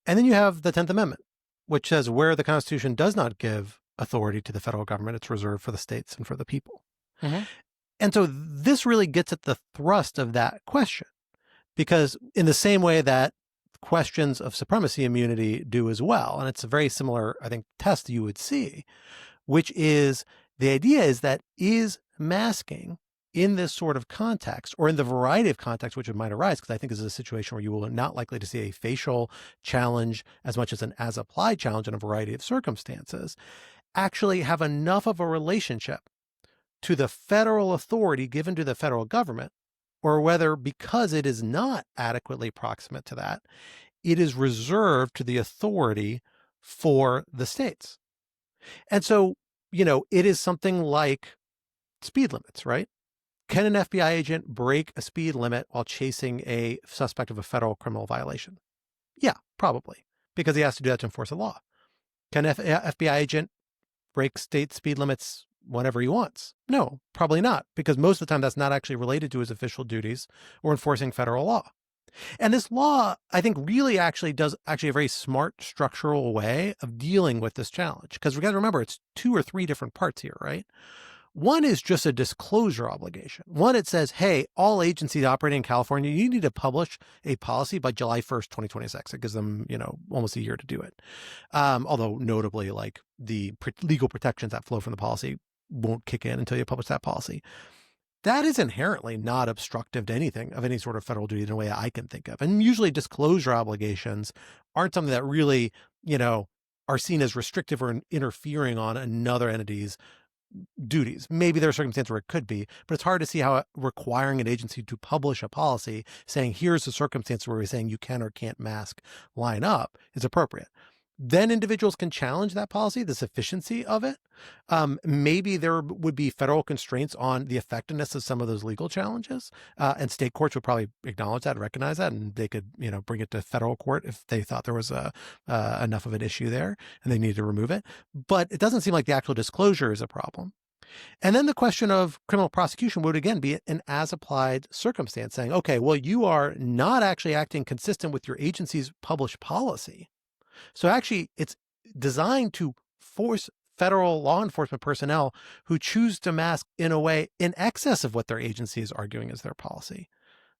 Speaker 1: And then you have the 10th Amendment, which says where the Constitution does not give authority to the federal government, it's reserved for the states and for the people.
Speaker 2: Mm-hmm.
Speaker 1: And so this really gets at the thrust of that question, because in the same way that questions of supremacy immunity do as well, and it's a very similar, I think, test you would see, which is the idea is that is masking in this sort of context, or in the variety of contexts which it might arise, because I think this is a situation where you will not likely to see a facial challenge as much as an as-applied challenge in a variety of circumstances, actually have enough of a relationship to the federal authority given to the federal government, or whether because it is not adequately proximate to that, it is reserved to the authority for the states. And so, it is something like speed limits, right? Can an FBI agent break a speed limit while chasing a suspect of a federal criminal violation? Yeah, probably, because he has to do that to enforce the law. Can an FBI agent break state speed limits whenever he wants? No, probably not, because most of the time that's not actually related to his official duties or enforcing federal law. And this law, I think, really actually does a very smart structural way of dealing with this challenge, because we got to remember it's 2 or 3 different parts here, right? One is just a disclosure obligation. One, it says, hey, all agencies operating in California, you need to publish a policy by July 1st, 2026. It gives them, almost a year to do it. Although notably, like the legal protections that flow from the policy won't kick in until you publish that policy. That is inherently not obstructive to anything of any sort of federal duty in a way I can think of. And usually disclosure obligations aren't something that really, are seen as restrictive or interfering on another entity's duties. Maybe there are circumstances where it could be, but it's hard to see how requiring an agency to publish a policy saying, here's the circumstance where we're saying you can or can't mask line up is appropriate. Then individuals can challenge that policy, the sufficiency of it. Maybe there would be federal constraints on the effectiveness of some of those legal challenges. And state courts would probably acknowledge that, recognize that, and they could, bring it to federal court if they thought there was enough of an issue there and they needed to remove it. But it doesn't seem like the actual disclosure is a problem. And then the question of criminal prosecution would again be an as-applied circumstance, saying, okay, well, you are not actually acting consistent with your agency's published policy. So actually, it's designed to force federal law enforcement personnel who choose to mask in a way in excess of what their agency is arguing is their policy.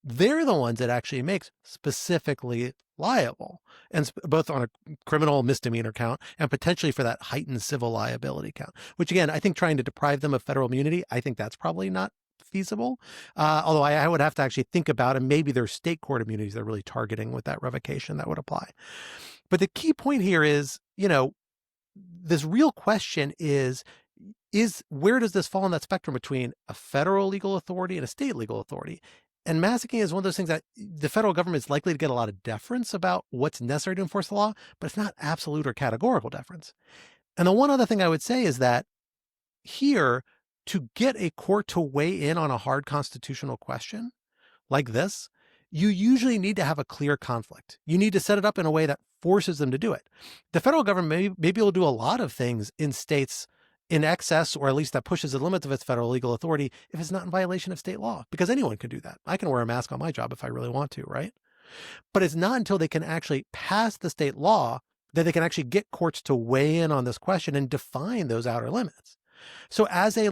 Speaker 1: They're the ones that actually makes specifically liable, and both on a criminal misdemeanor count and potentially for that heightened civil liability count, which again, I think trying to deprive them of federal immunity, I think that's probably not feasible. Although I would have to actually think about, and maybe there's state court immunities they're really targeting with that revocation that would apply. But the key point here is, this real question is where does this fall on that spectrum between a federal legal authority and a state legal authority? And masking is one of those things that the federal government is likely to get a lot of deference about what's necessary to enforce the law, but it's not absolute or categorical deference. And the one other thing I would say is that here, to get a court to weigh in on a hard constitutional question like this, you usually need to have a clear conflict. You need to set it up in a way that forces them to do it. The federal government maybe will do a lot of things in states in excess, or at least that pushes the limits of its federal legal authority if it's not in violation of state law, because anyone can do that. I can wear a mask on my job if I really want to, right? But it's not until they can actually pass the state law that they can actually get courts to weigh in on this question and define those outer limits. So as a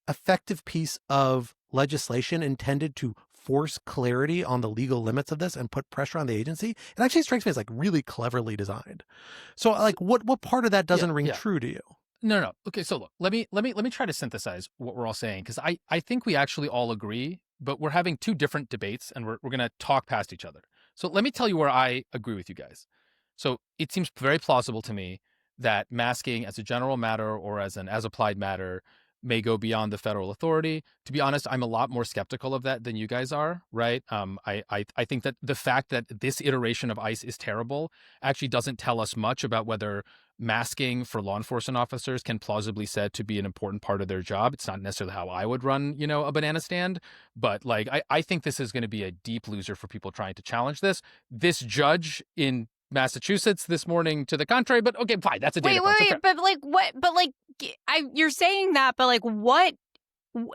Speaker 1: effective piece of legislation intended to force clarity on the legal limits of this and put pressure on the agency, it actually strikes me as really cleverly designed. So what part of that doesn't ring true to you?
Speaker 2: No. Okay, so look, let me try to synthesize what we're all saying, because I think we actually all agree, but we're having two different debates and we're going to talk past each other. So let me tell you where I agree with you guys. So it seems very plausible to me that masking as a general matter or as an as-applied matter may go beyond the federal authority. To be honest, I'm a lot more skeptical of that than you guys are, right? I think that the fact that this iteration of ICE is terrible actually doesn't tell us much about whether masking for law enforcement officers can plausibly said to be an important part of their job. It's not necessarily how I would run, a banana stand, but I think this is going to be a deep loser for people trying to challenge this. This judge in Massachusetts this morning to the contrary, but okay, fine. That's a data point.
Speaker 3: Wait, but what? But you're saying that, but what?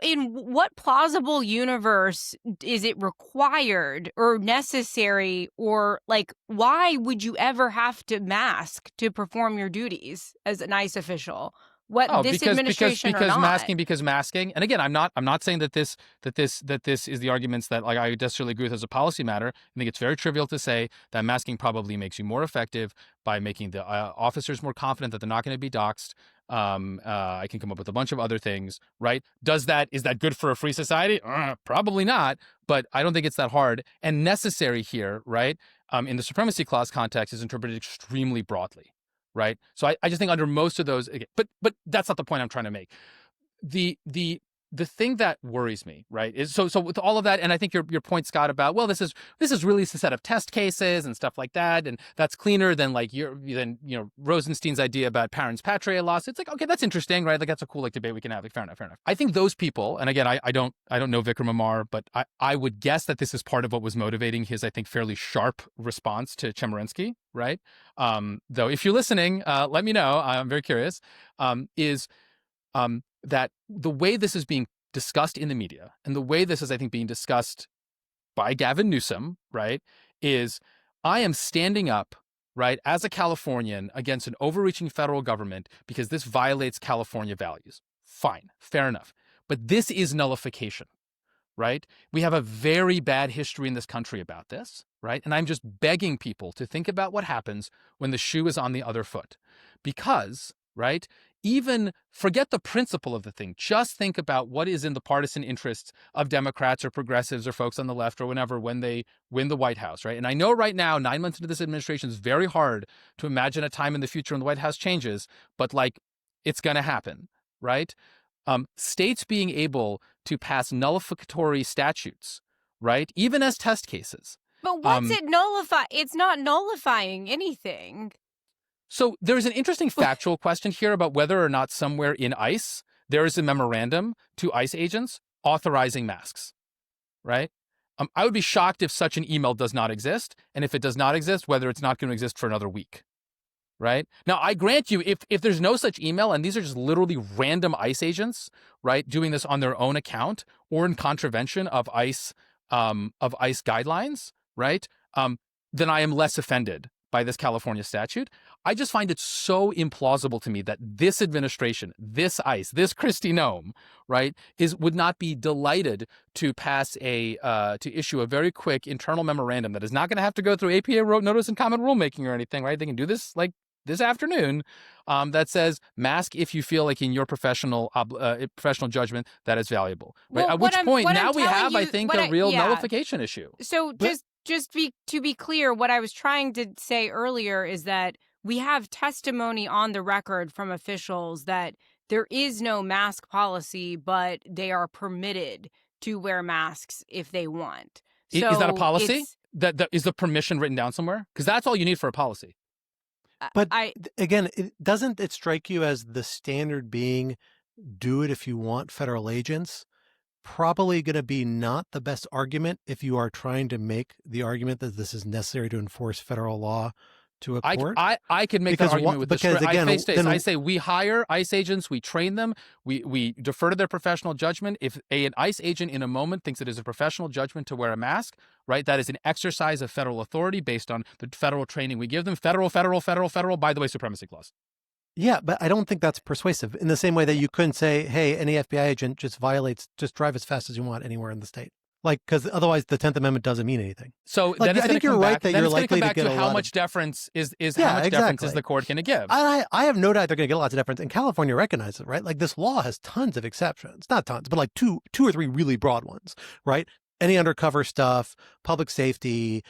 Speaker 3: In what plausible universe is it required or necessary, or why would you ever have to mask to perform your duties as an ICE official? Administration or not?
Speaker 2: Because masking, and again, I'm not saying that this is the arguments that I necessarily agree with as a policy matter. I think it's very trivial to say that masking probably makes you more effective by making the officers more confident that they're not going to be doxxed. I can come up with a bunch of other things, right? Is that good for a free society? Probably not, but I don't think it's that hard. And necessary here, right? In the Supremacy Clause context is interpreted extremely broadly. Right. So I just think under most of those, but that's not the point I'm trying to make. The thing that worries me, right, is so with all of that, and I think your point, Scott, about this is really a set of test cases and stuff like that, and that's cleaner than Rosenstein's idea about parents patria loss. It's okay, that's interesting, right? That's a cool debate we can have. Fair enough. I think those people, and again, I don't know Vikram Amar, but I would guess that this is part of what was motivating his, I think, fairly sharp response to Chemerinsky, right? Though if you're listening, let me know. I'm very curious. That the way this is being discussed in the media and the way this is, I think, being discussed by Gavin Newsom, right, is I am standing up, right, as a Californian against an overreaching federal government because this violates California values. Fine, fair enough. But this is nullification, right? We have a very bad history in this country about this, right? And I'm just begging people to think about what happens when the shoe is on the other foot. Because, right, even forget the principle of the thing. Just think about what is in the partisan interests of Democrats or progressives or folks on the left or whenever when they win the White House, right? And I know right now, 9 months into this administration, it's very hard to imagine a time in the future when the White House changes, but it's going to happen, right? States being able to pass nullificatory statutes, right, even as test cases.
Speaker 3: But what's it nullify? It's not nullifying anything.
Speaker 2: So there's an interesting factual question here about whether or not somewhere in ICE there is a memorandum to ICE agents authorizing masks, right? I would be shocked if such an email does not exist, and if it does not exist, whether it's not going to exist for another week, right? Now, I grant you, if there's no such email, and these are just literally random ICE agents, right, doing this on their own account or in contravention of ICE guidelines, right, then I am less offended by this California statute. I just find it so implausible to me that this administration, this ICE, this Kristi Noem, right, would not be delighted to issue a very quick internal memorandum that is not going to have to go through APA notice and comment rulemaking or anything, right? They can do this this afternoon, that says mask if you feel in your professional judgment that is valuable. Right?
Speaker 3: Well,
Speaker 2: At which point now we have, I think, a real nullification issue.
Speaker 3: So to be clear, what I was trying to say earlier is that we have testimony on the record from officials that there is no mask policy, but they are permitted to wear masks if they want. So
Speaker 2: is that a policy? That is the permission written down somewhere? Because that's all you need for a policy.
Speaker 1: But again, doesn't it strike you as the standard being do it if you want federal agents? Probably going to be not the best argument if you are trying to make the argument that this is necessary to enforce federal law to a court?
Speaker 2: I could make that
Speaker 1: Because
Speaker 2: argument with this.
Speaker 1: because again,
Speaker 2: I say we hire ICE agents, we train them, we defer to their professional judgment. If an ICE agent in a moment thinks it is a professional judgment to wear a mask, right, that is an exercise of federal authority based on the federal training we give them. Federal, by the way, supremacy clause.
Speaker 1: Yeah, but I don't think that's persuasive in the same way that you couldn't say, hey, any FBI agent just drive as fast as you want anywhere in the state. Like, because otherwise the 10th Amendment doesn't mean anything.
Speaker 2: So
Speaker 1: like,
Speaker 2: then
Speaker 1: I think you're right that you're likely to get
Speaker 2: how much deference is the court going to give.
Speaker 1: I have no doubt they're going to get lots of deference, and California recognizes it, right? Like, this law has tons of exceptions, not tons, but like two or three really broad ones, right? Any undercover stuff, public safety,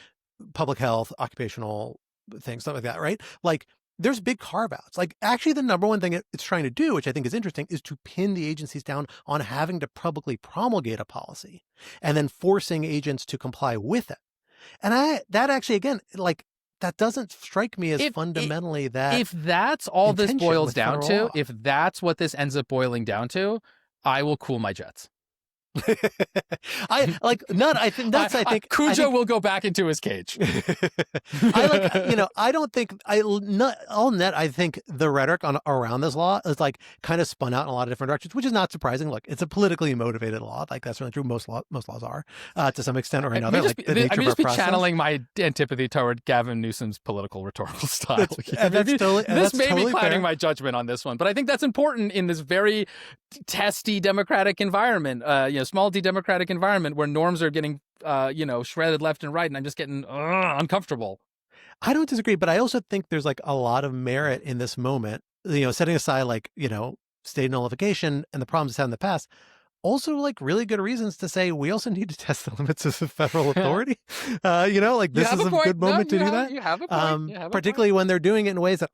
Speaker 1: public health, occupational things, stuff like that, right? Like, there's big carve-outs. Like, actually, the number one thing it's trying to do, which I think is interesting, is to pin the agencies down on having to publicly promulgate a policy and then forcing agents to comply with it. And that actually, again, like, that doesn't strike me as fundamentally that.
Speaker 2: If that's all this boils down to,
Speaker 1: law.
Speaker 2: if that's what this ends up boiling down to, I will cool my jets.
Speaker 1: I think
Speaker 2: Cujo will go back into his cage.
Speaker 1: I don't think I think the rhetoric around this law is like kind of spun out in a lot of different directions, which is not surprising. Look, it's a politically motivated law. Like, that's really true. Most laws are to some extent or another.
Speaker 2: I may just be channeling my antipathy toward Gavin Newsom's political rhetorical style. This may be clouding my judgment on this one, but I think that's important in this very testy democratic environment. Small d democratic environment where norms are getting shredded left and right, and I'm just getting uncomfortable.
Speaker 1: I don't disagree, but I also think there's like a lot of merit in this moment, setting aside like, state nullification and the problems it's had in the past. Also, like, really good reasons to say we also need to test the limits of the federal authority. This is a good moment to do that.
Speaker 2: You have a point.
Speaker 1: Particularly when they're doing it in ways that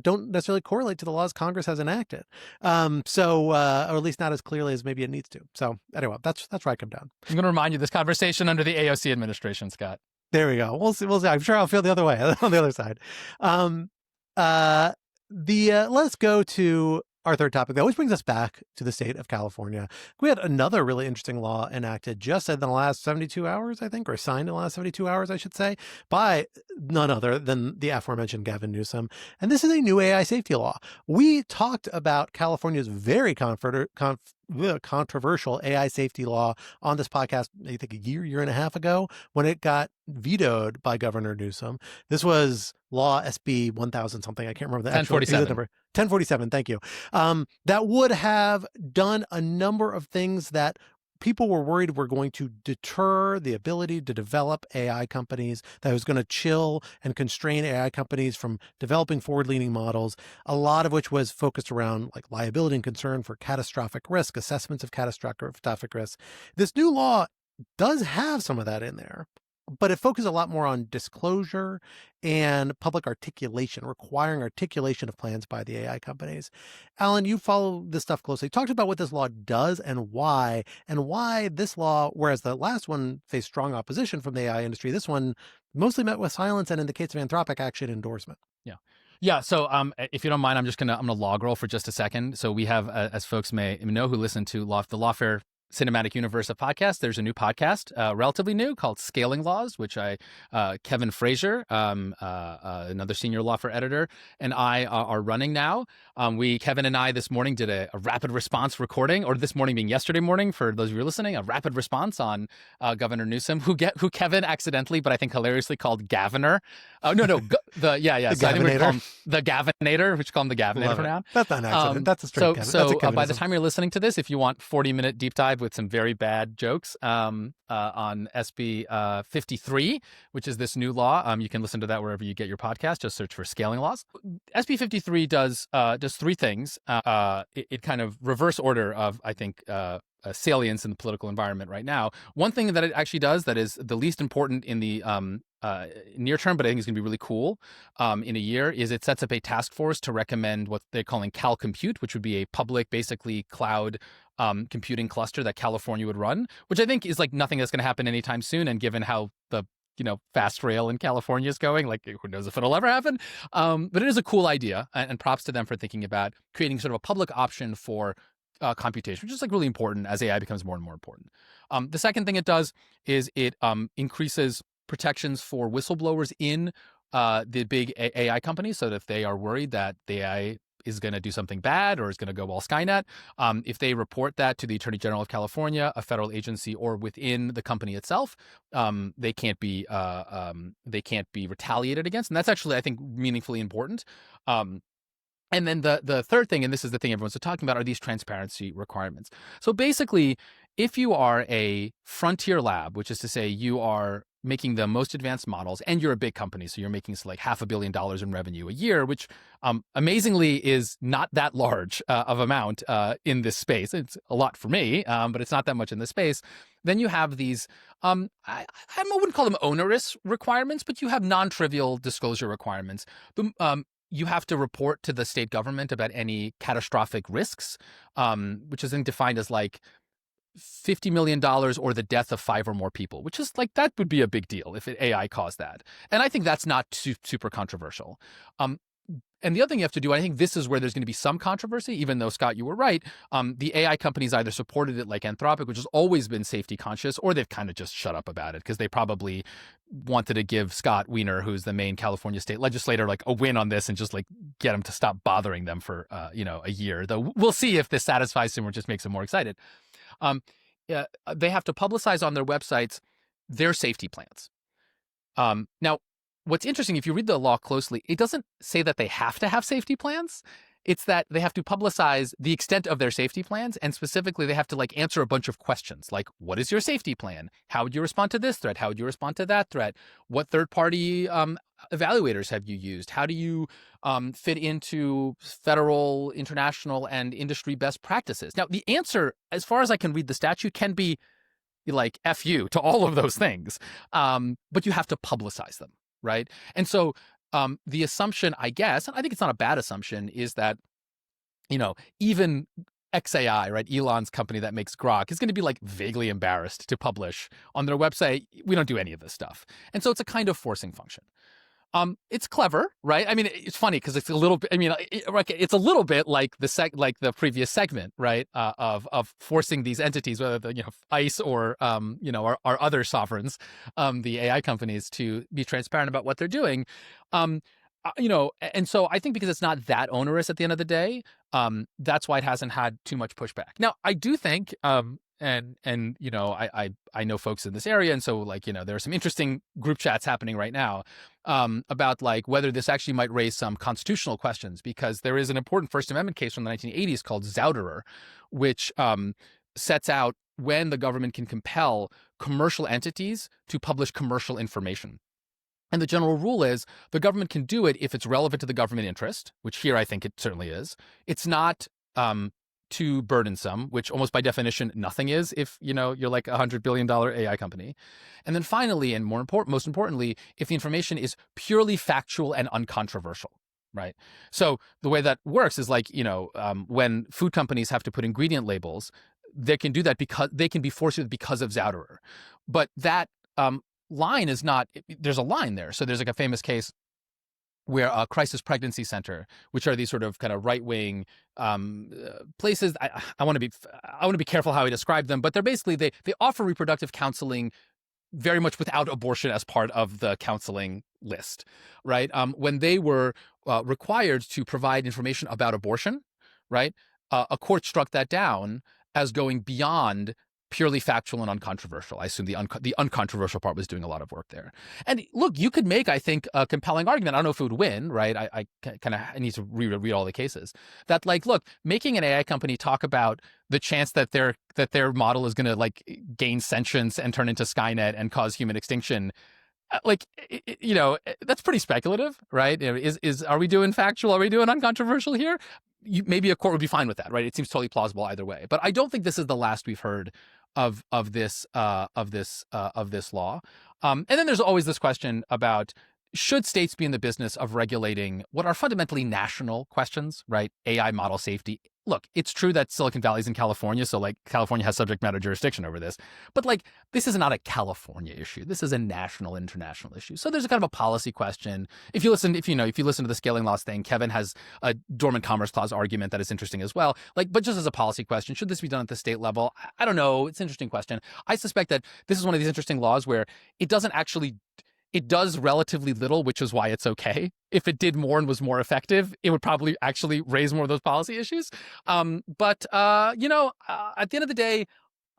Speaker 1: don't necessarily correlate to the laws Congress has enacted. Or at least not as clearly as maybe it needs to. So anyway, that's where I come down.
Speaker 2: I'm going to remind you this conversation under the AOC administration, Scott.
Speaker 1: There we go. We'll see. I'm sure I'll feel the other way on the other side. Let's go to our third topic. That always brings us back to the state of California. We had another really interesting law enacted just in the last 72 hours, I think, or signed in the last 72 hours, I should say, by none other than the aforementioned Gavin Newsom. And this is a new AI safety law. We talked about California's very controversial AI safety law on this podcast, I think a year and a half ago, when it got vetoed by Governor Newsom. This was law SB 1000 something. I can't remember the actual number. 1047. Thank you. That would have done a number of things that people were worried were going to deter the ability to develop AI companies, that was going to chill and constrain AI companies from developing forward-leaning models, a lot of which was focused around like liability and concern for catastrophic risk, assessments of catastrophic risk. This new law does have some of that in there, but it focuses a lot more on disclosure and public articulation, requiring articulation of plans by the AI companies. Alan, you follow this stuff closely. Talk about what this law does and why this law, whereas the last one faced strong opposition from the AI industry, this one mostly met with silence and, in the case of Anthropic, actually an endorsement.
Speaker 2: Yeah. So if you don't mind, I'm gonna log roll for just a second. So we have, as folks may know who listen to the Lawfare Cinematic Universe of podcasts, there's a new podcast, relatively new, called Scaling Laws, which Kevin Frazier, another senior Lawfare editor, and I are running now. Kevin and I this morning did a rapid response recording, or this morning being yesterday morning for those of you listening, a rapid response on Governor Newsom, who Kevin accidentally, but I think hilariously, called Gaviner. So I think we call him the Gavinator, which call him the Gavinator for now.
Speaker 1: That's not an accident. That's a straight Kevin.
Speaker 2: So by the time you're listening to this, if you want 40-minute deep dive with some very bad jokes on SB 53, which is this new law, you can listen to that wherever you get your podcast. Just search for Scaling Laws. SB 53 does three things. It kind of reverse order of, I think, salience in the political environment right now. One thing that it actually does that is the least important in the near term, but I think is going to be really cool in a year, is it sets up a task force to recommend what they're calling Cal Compute, which would be a public, basically cloud computing cluster that California would run, which I think is like nothing that's going to happen anytime soon. And given how the fast rail in California is going, like, who knows if it'll ever happen. But it is a cool idea, and props to them for thinking about creating sort of a public option for computation, which is like really important as AI becomes more and more important. The second thing it does is it increases protections for whistleblowers in the big AI companies, so that if they are worried that the AI is going to do something bad or is going to go all Skynet, if they report that to the Attorney General of California, a federal agency, or within the company itself, they can't be retaliated against, and that's actually, I think, meaningfully important. And then the third thing, and this is the thing everyone's talking about, are these transparency requirements. So basically, if you are a frontier lab, which is to say you are making the most advanced models, and you're a big company, so you're making like $500 million in revenue a year, which amazingly is not that large of amount in this space. It's a lot for me, but it's not that much in this space. Then you have these, I wouldn't call them onerous requirements, but you have non-trivial disclosure requirements. You have to report to the state government about any catastrophic risks, which is then defined as like $50 million or the death of 5 or more people, which is like, that would be a big deal if AI caused that. And I think that's not super controversial. And the other thing you have to do, I think this is where there's going to be some controversy, even though, Scott, you were right. The AI companies either supported it like Anthropic, which has always been safety conscious, or they've kind of just shut up about it because they probably wanted to give Scott Wiener, who's the main California state legislator, like a win on this and just like get him to stop bothering them for, a year. Though we'll see if this satisfies him or just makes him more excited. They have to publicize on their websites their safety plans. Now, what's interesting, if you read the law closely, it doesn't say that they have to have safety plans. It's that they have to publicize the extent of their safety plans, and specifically they have to like answer a bunch of questions like, what is your safety plan? How would you respond to this threat? How would you respond to that threat? What third-party evaluators have you used? How do you fit into federal, international, and industry best practices? Now, the answer, as far as I can read the statute, can be like F you to all of those things, but you have to publicize them. Right. And so the assumption, I guess, and I think it's not a bad assumption, is that, even XAI, right, Elon's company that makes Grok, is going to be like vaguely embarrassed to publish on their website, we don't do any of this stuff. And so it's a kind of forcing function. It's clever, right? I mean, it's funny because it's a little bit. I mean, it's a little bit like the previous segment, right? Of forcing these entities, whether the ICE or our other sovereigns, the AI companies, to be transparent about what they're doing. And so I think because it's not that onerous at the end of the day, that's why it hasn't had too much pushback. Now, I do think. I know folks in this area, and so there are some interesting group chats happening right now about like whether this actually might raise some constitutional questions, because there is an important First Amendment case from the 1980s called Zouderer, which sets out when the government can compel commercial entities to publish commercial information. And the general rule is the government can do it if it's relevant to the government interest, which here I think it certainly is. It's not too burdensome, which almost by definition nothing is if you're like $100 billion AI company. And then finally, and most importantly, if the information is purely factual and uncontroversial, right? So the way that works is like, when food companies have to put ingredient labels, they can do that because they can be forced to because of Zouderer. But that line is not, there's a line there. So there's like a famous case where a crisis pregnancy center, which are these sort of kind of right-wing places. I want to be careful how I describe them, but they're basically, they offer reproductive counseling very much without abortion as part of the counseling list, right? When they were required to provide information about abortion, right? A court struck that down as going beyond purely factual and uncontroversial. I assume the uncontroversial part was doing a lot of work there. And look, you could make, I think, a compelling argument. I don't know if it would win, right? I kind of need to read all the cases. That like, look, making an AI company talk about the chance that their model is going to like gain sentience and turn into Skynet and cause human extinction, that's pretty speculative, right? Are we doing factual? Are we doing uncontroversial here? Maybe a court would be fine with that, right? It seems totally plausible either way. But I don't think this is the last we've heard of this law. And then there's always this question about, should states be in the business of regulating what are fundamentally national questions, right? AI model safety. Look, it's true that Silicon Valley's in California, so like California has subject matter jurisdiction over this. But like, this is not a California issue. This is a national, international issue. So there's a kind of a policy question. If you listen to the scaling laws thing, Kevin has a dormant commerce clause argument that is interesting as well. Like, but just as a policy question, should this be done at the state level? I don't know. It's an interesting question. I suspect that this is one of these interesting laws where it doesn't actually it does relatively little, which is why it's okay. If it did more and was more effective, it would probably actually raise more of those policy issues. But at the end of the day,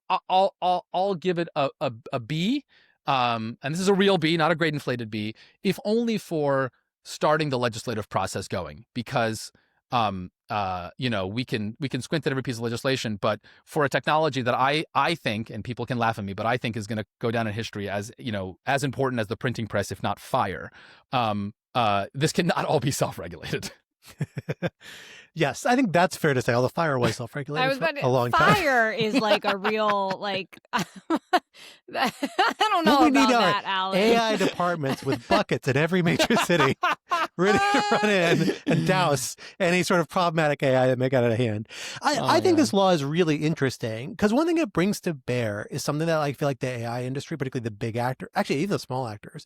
Speaker 2: I'll give it a B. And this is a real B, not a grade inflated B, if only for starting the legislative process going, because we can squint at every piece of legislation, but for a technology that I think, and people can laugh at me, but I think is going to go down in history as as important as the printing press, if not fire. This cannot all be self-regulated.
Speaker 1: Yes, I think that's fair to say. Although fire was self-regulated for a long time.
Speaker 3: Fire is like a real I don't know
Speaker 1: we
Speaker 3: about
Speaker 1: need
Speaker 3: that, Alex.
Speaker 1: AI departments with buckets in every major city, ready to run in and douse any sort of problematic AI that may get out of hand. I think this law is really interesting because one thing it brings to bear is something that I feel like the AI industry, particularly the big actor, actually even the small actors,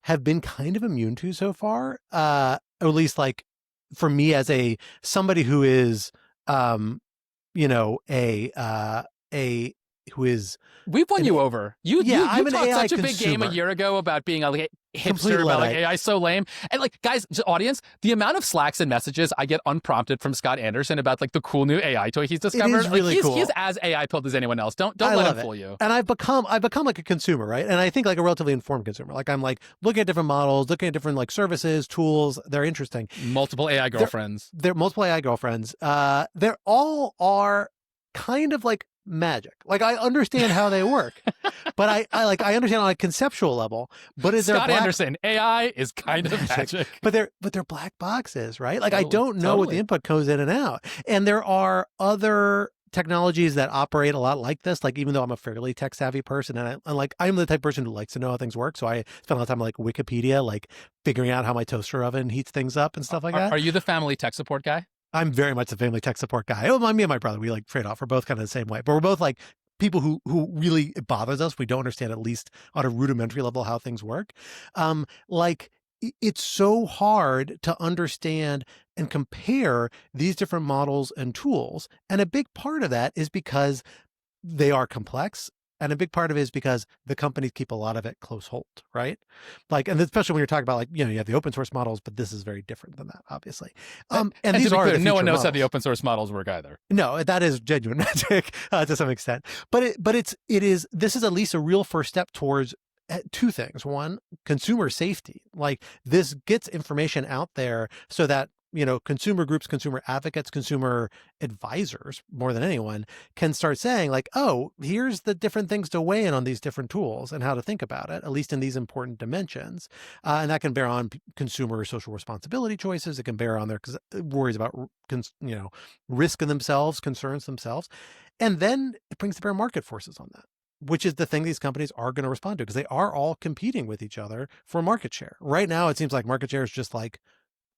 Speaker 1: have been kind of immune to so far. Or at least for me as somebody who is, who is.
Speaker 2: We've won you over. You talked
Speaker 1: AI
Speaker 2: such a big game a year ago about being a hipster, about AI so lame. And guys, audience, the amount of Slacks and messages I get unprompted from Scott Anderson about the cool new AI toy he's discovered.
Speaker 1: It is really cool.
Speaker 2: He's as AI pilled as anyone else. Don't let him fool you.
Speaker 1: And I've become like a consumer, right? And I think like a relatively informed consumer. I'm looking at different models, looking at different services, tools. They're interesting.
Speaker 2: Multiple AI girlfriends.
Speaker 1: They're multiple AI girlfriends. They're all are kind of like magic. I understand how they work, but I understand on a conceptual level. But is
Speaker 2: Scott Anderson, AI is kind of magic.
Speaker 1: But they're black boxes, right? I don't know what the input goes in and out. And there are other technologies that operate a lot like this. Even though I'm a fairly tech savvy person, and I'm the type of person who likes to know how things work, so I spend a lot of time Wikipedia, figuring out how my toaster oven heats things up and stuff like that.
Speaker 2: Are you the family tech support guy?
Speaker 1: I'm very much the family tech support guy. Me and my brother, we trade off. We're both kind of the same way, but we're both people who really, it bothers us. We don't understand, at least on a rudimentary level, how things work. It's so hard to understand and compare these different models and tools. And a big part of that is because they are complex. And a big part of it is because the companies keep a lot of it close hold, right? And especially when you're talking about you have the open source models, but this is very different than that, obviously.
Speaker 2: And
Speaker 1: these are
Speaker 2: clear,
Speaker 1: the
Speaker 2: no one knows
Speaker 1: models.
Speaker 2: how the open source models work either.
Speaker 1: No, that is genuine magic to some extent. But this is at least a real first step towards two things. One, consumer safety. This gets information out there so that consumer groups, consumer advocates, consumer advisors, more than anyone, can start saying oh, here's the different things to weigh in on these different tools and how to think about it, at least in these important dimensions. And that can bear on consumer social responsibility choices. It can bear on their worries about, risk in themselves, concerns themselves. And then it brings to bear market forces on that, which is the thing these companies are going to respond to, because they are all competing with each other for market share. Right now, it seems like market share is just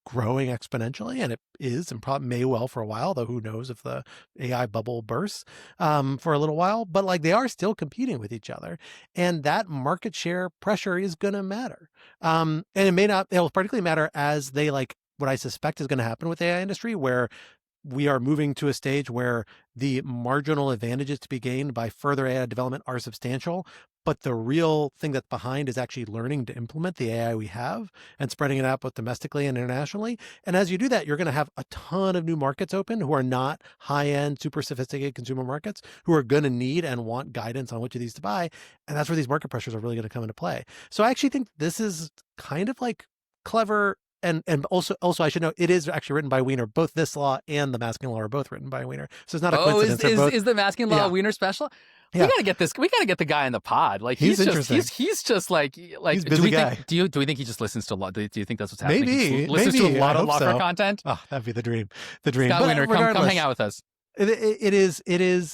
Speaker 1: growing exponentially, and it is, and probably may well for a while, though who knows if the AI bubble bursts for a little while. But they are still competing with each other, and that market share pressure is going to matter. And it'll particularly matter as they what I suspect is going to happen with the AI industry, where we are moving to a stage where the marginal advantages to be gained by further AI development are substantial, but the real thing that's behind is actually learning to implement the AI we have and spreading it out both domestically and internationally. And as you do that, you're going to have a ton of new markets open who are not high-end, super sophisticated consumer markets, who are going to need and want guidance on which of these to buy. And that's where these market pressures are really going to come into play. So I actually think this is kind of clever. And also I should note, it is actually written by Wiener. Both this law and the masking law are both written by Wiener. So it's not a coincidence.
Speaker 2: Is the masking law Wiener special? Yeah. We gotta get this. We gotta get the guy in the pod.
Speaker 1: He's interesting.
Speaker 2: He's just
Speaker 1: he's a busy guy.
Speaker 2: Do we think he just listens to a lot? Do you think that's what's happening?
Speaker 1: Maybe
Speaker 2: listens to a lot of locker content.
Speaker 1: Oh, that'd be the dream. The dream.
Speaker 2: Scott Wiener, come hang out with us.
Speaker 1: It is.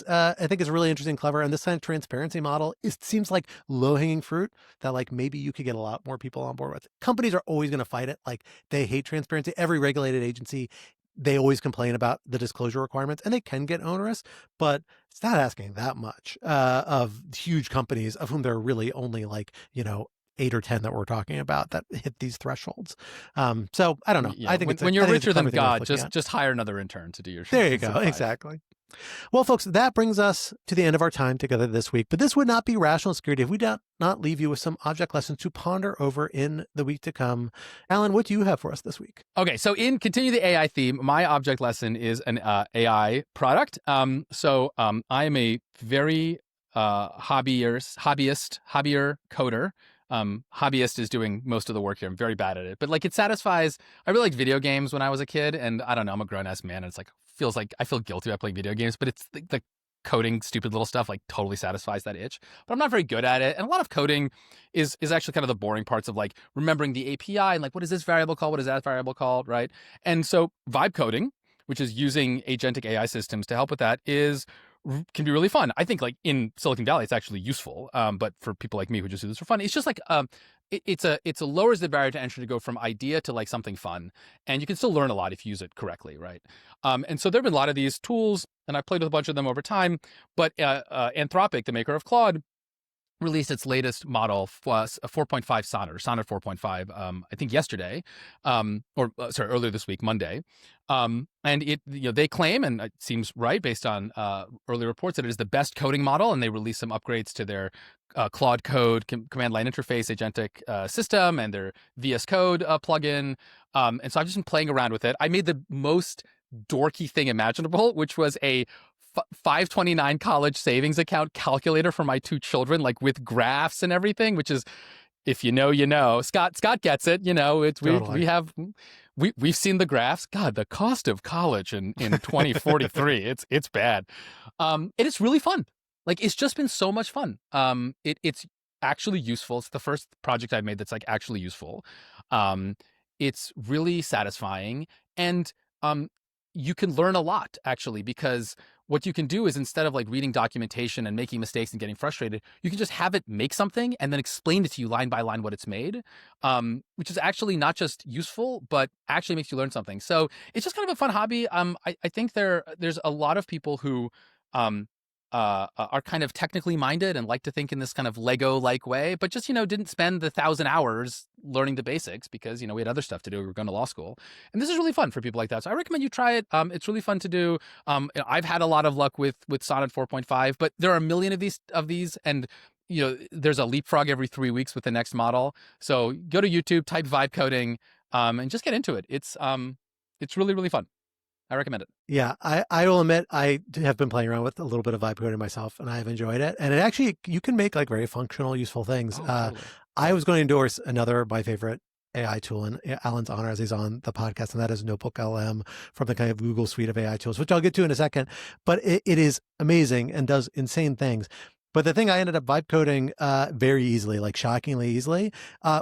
Speaker 1: I think it's really interesting, clever, and this kind of transparency model seems like low-hanging fruit that maybe you could get a lot more people on board with. Companies are always going to fight it. They hate transparency. Every regulated agency, they always complain about the disclosure requirements, and they can get onerous, but it's not asking that much of huge companies, of whom there are really only 8 or 10 that we're talking about that hit these thresholds. So I don't know.
Speaker 2: Yeah.
Speaker 1: I think
Speaker 2: when you're richer than God, just hire another intern to do your.
Speaker 1: There you go. Exactly. Well, folks, that brings us to the end of our time together this week. But this would not be rational security if we did not leave you with some object lessons to ponder over in the week to come. Alan, what do you have for us this week?
Speaker 2: Okay, so in continue the AI theme, my object lesson is an AI product. I am a very hobbyier coder. Hobbyist is doing most of the work here. I'm very bad at it, but like it satisfies. I really liked video games when I was a kid, and I don't know. I'm a grown ass man, and it's like feels like I feel guilty about playing video games, but it's the coding stupid little stuff like totally satisfies that itch. But I'm not very good at it, and a lot of coding is actually kind of the boring parts of like remembering the API and like what is this variable called, what is that variable called, right? And so vibe coding, which is using agentic AI systems to help with that, can be really fun. I think like in Silicon Valley, it's actually useful. But for people like me who just do this for fun, it's just like it's a lowers the barrier to entry to go from idea to like something fun, and you can still learn a lot if you use it correctly, right? And so there have been a lot of these tools, and I've played with a bunch of them over time. But Anthropic, the maker of Claude, released its latest model, 4.5 Sonnet, or Sonnet 4.5, I think yesterday, earlier this week, Monday. And they claim, and it seems right based on early reports, that it is the best coding model, and they released some upgrades to their Claude Code command line interface agentic system and their VS Code plugin. And so I've just been playing around with it. I made the most dorky thing imaginable, which was a 529 college savings account calculator for my two children, like with graphs and everything, which is, if you know, you know. Scott gets it. You know, it's
Speaker 1: Totally.
Speaker 2: we've seen the graphs. God, the cost of college in 2043, it's bad. It is really fun. Like it's just been so much fun. It's actually useful. It's the first project I've made that's like actually useful. It's really satisfying, and you can learn a lot actually, because what you can do is instead of like reading documentation and making mistakes and getting frustrated, you can just have it make something and then explain it to you line by line what it's made, which is actually not just useful, but actually makes you learn something. So it's just kind of a fun hobby. I think there's a lot of people who are kind of technically minded and like to think in this kind of Lego-like way, but just, didn't spend the 1,000 hours learning the basics because, we had other stuff to do. We were going to law school. And this is really fun for people like that. So I recommend you try it. It's really fun to do. I've had a lot of luck with Sonnet 4.5, but there are a million of these, and there's a leapfrog every 3 weeks with the next model. So go to YouTube, type vibe coding, and just get into it. It's really, really fun. I recommend it.
Speaker 1: Yeah, I will admit I have been playing around with a little bit of vibe coding myself, and I've enjoyed it. And it actually, you can make like very functional, useful things.
Speaker 2: Totally.
Speaker 1: I was going to endorse my favorite AI tool in Alan's honor as he's on the podcast, and that is Notebook LM from the kind of Google suite of AI tools, which I'll get to in a second. But it is amazing and does insane things. But the thing I ended up vibe coding very easily, like shockingly easily,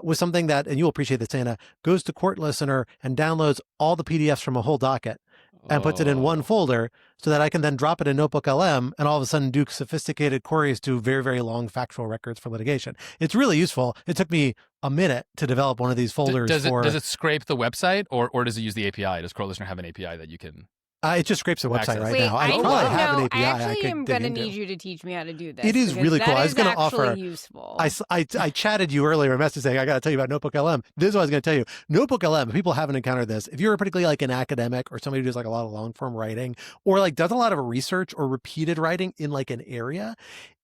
Speaker 1: was something that, and you'll appreciate this, Anna, goes to Court Listener and downloads all the PDFs from a whole docket and puts it in one folder so that I can then drop it in Notebook LM and all of a sudden do sophisticated queries to very, very long factual records for litigation. It's really useful. It took me a minute to develop one of these folders.
Speaker 2: Does it scrape the website or does it use the API? Does Court Listener have an API that you can...
Speaker 1: it just scrapes the website right now.
Speaker 3: I
Speaker 1: probably have an API.
Speaker 3: I actually am
Speaker 1: going to
Speaker 3: need you to teach me how to do this.
Speaker 1: It is really cool. I was going to offer.
Speaker 3: Useful.
Speaker 1: I chatted you earlier, a message saying I got to tell you about Notebook LM. This is what I was going to tell you. Notebook LM. If people haven't encountered this, if you're particularly like an academic or somebody who does like a lot of long form writing or like does a lot of research or repeated writing in like an area,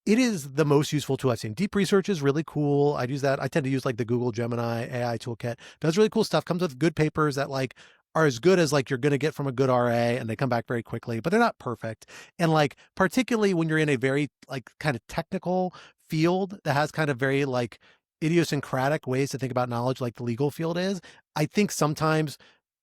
Speaker 1: it is the most useful tool I've seen. Deep research is really cool. I use that. I tend to use like the Google Gemini AI toolkit. Does really cool stuff. Comes with good papers that like are as good as like you're going to get from a good RA, and they come back very quickly, but they're not perfect. And like, particularly when you're in a very like kind of technical field that has kind of very like idiosyncratic ways to think about knowledge, like the legal field is, I think sometimes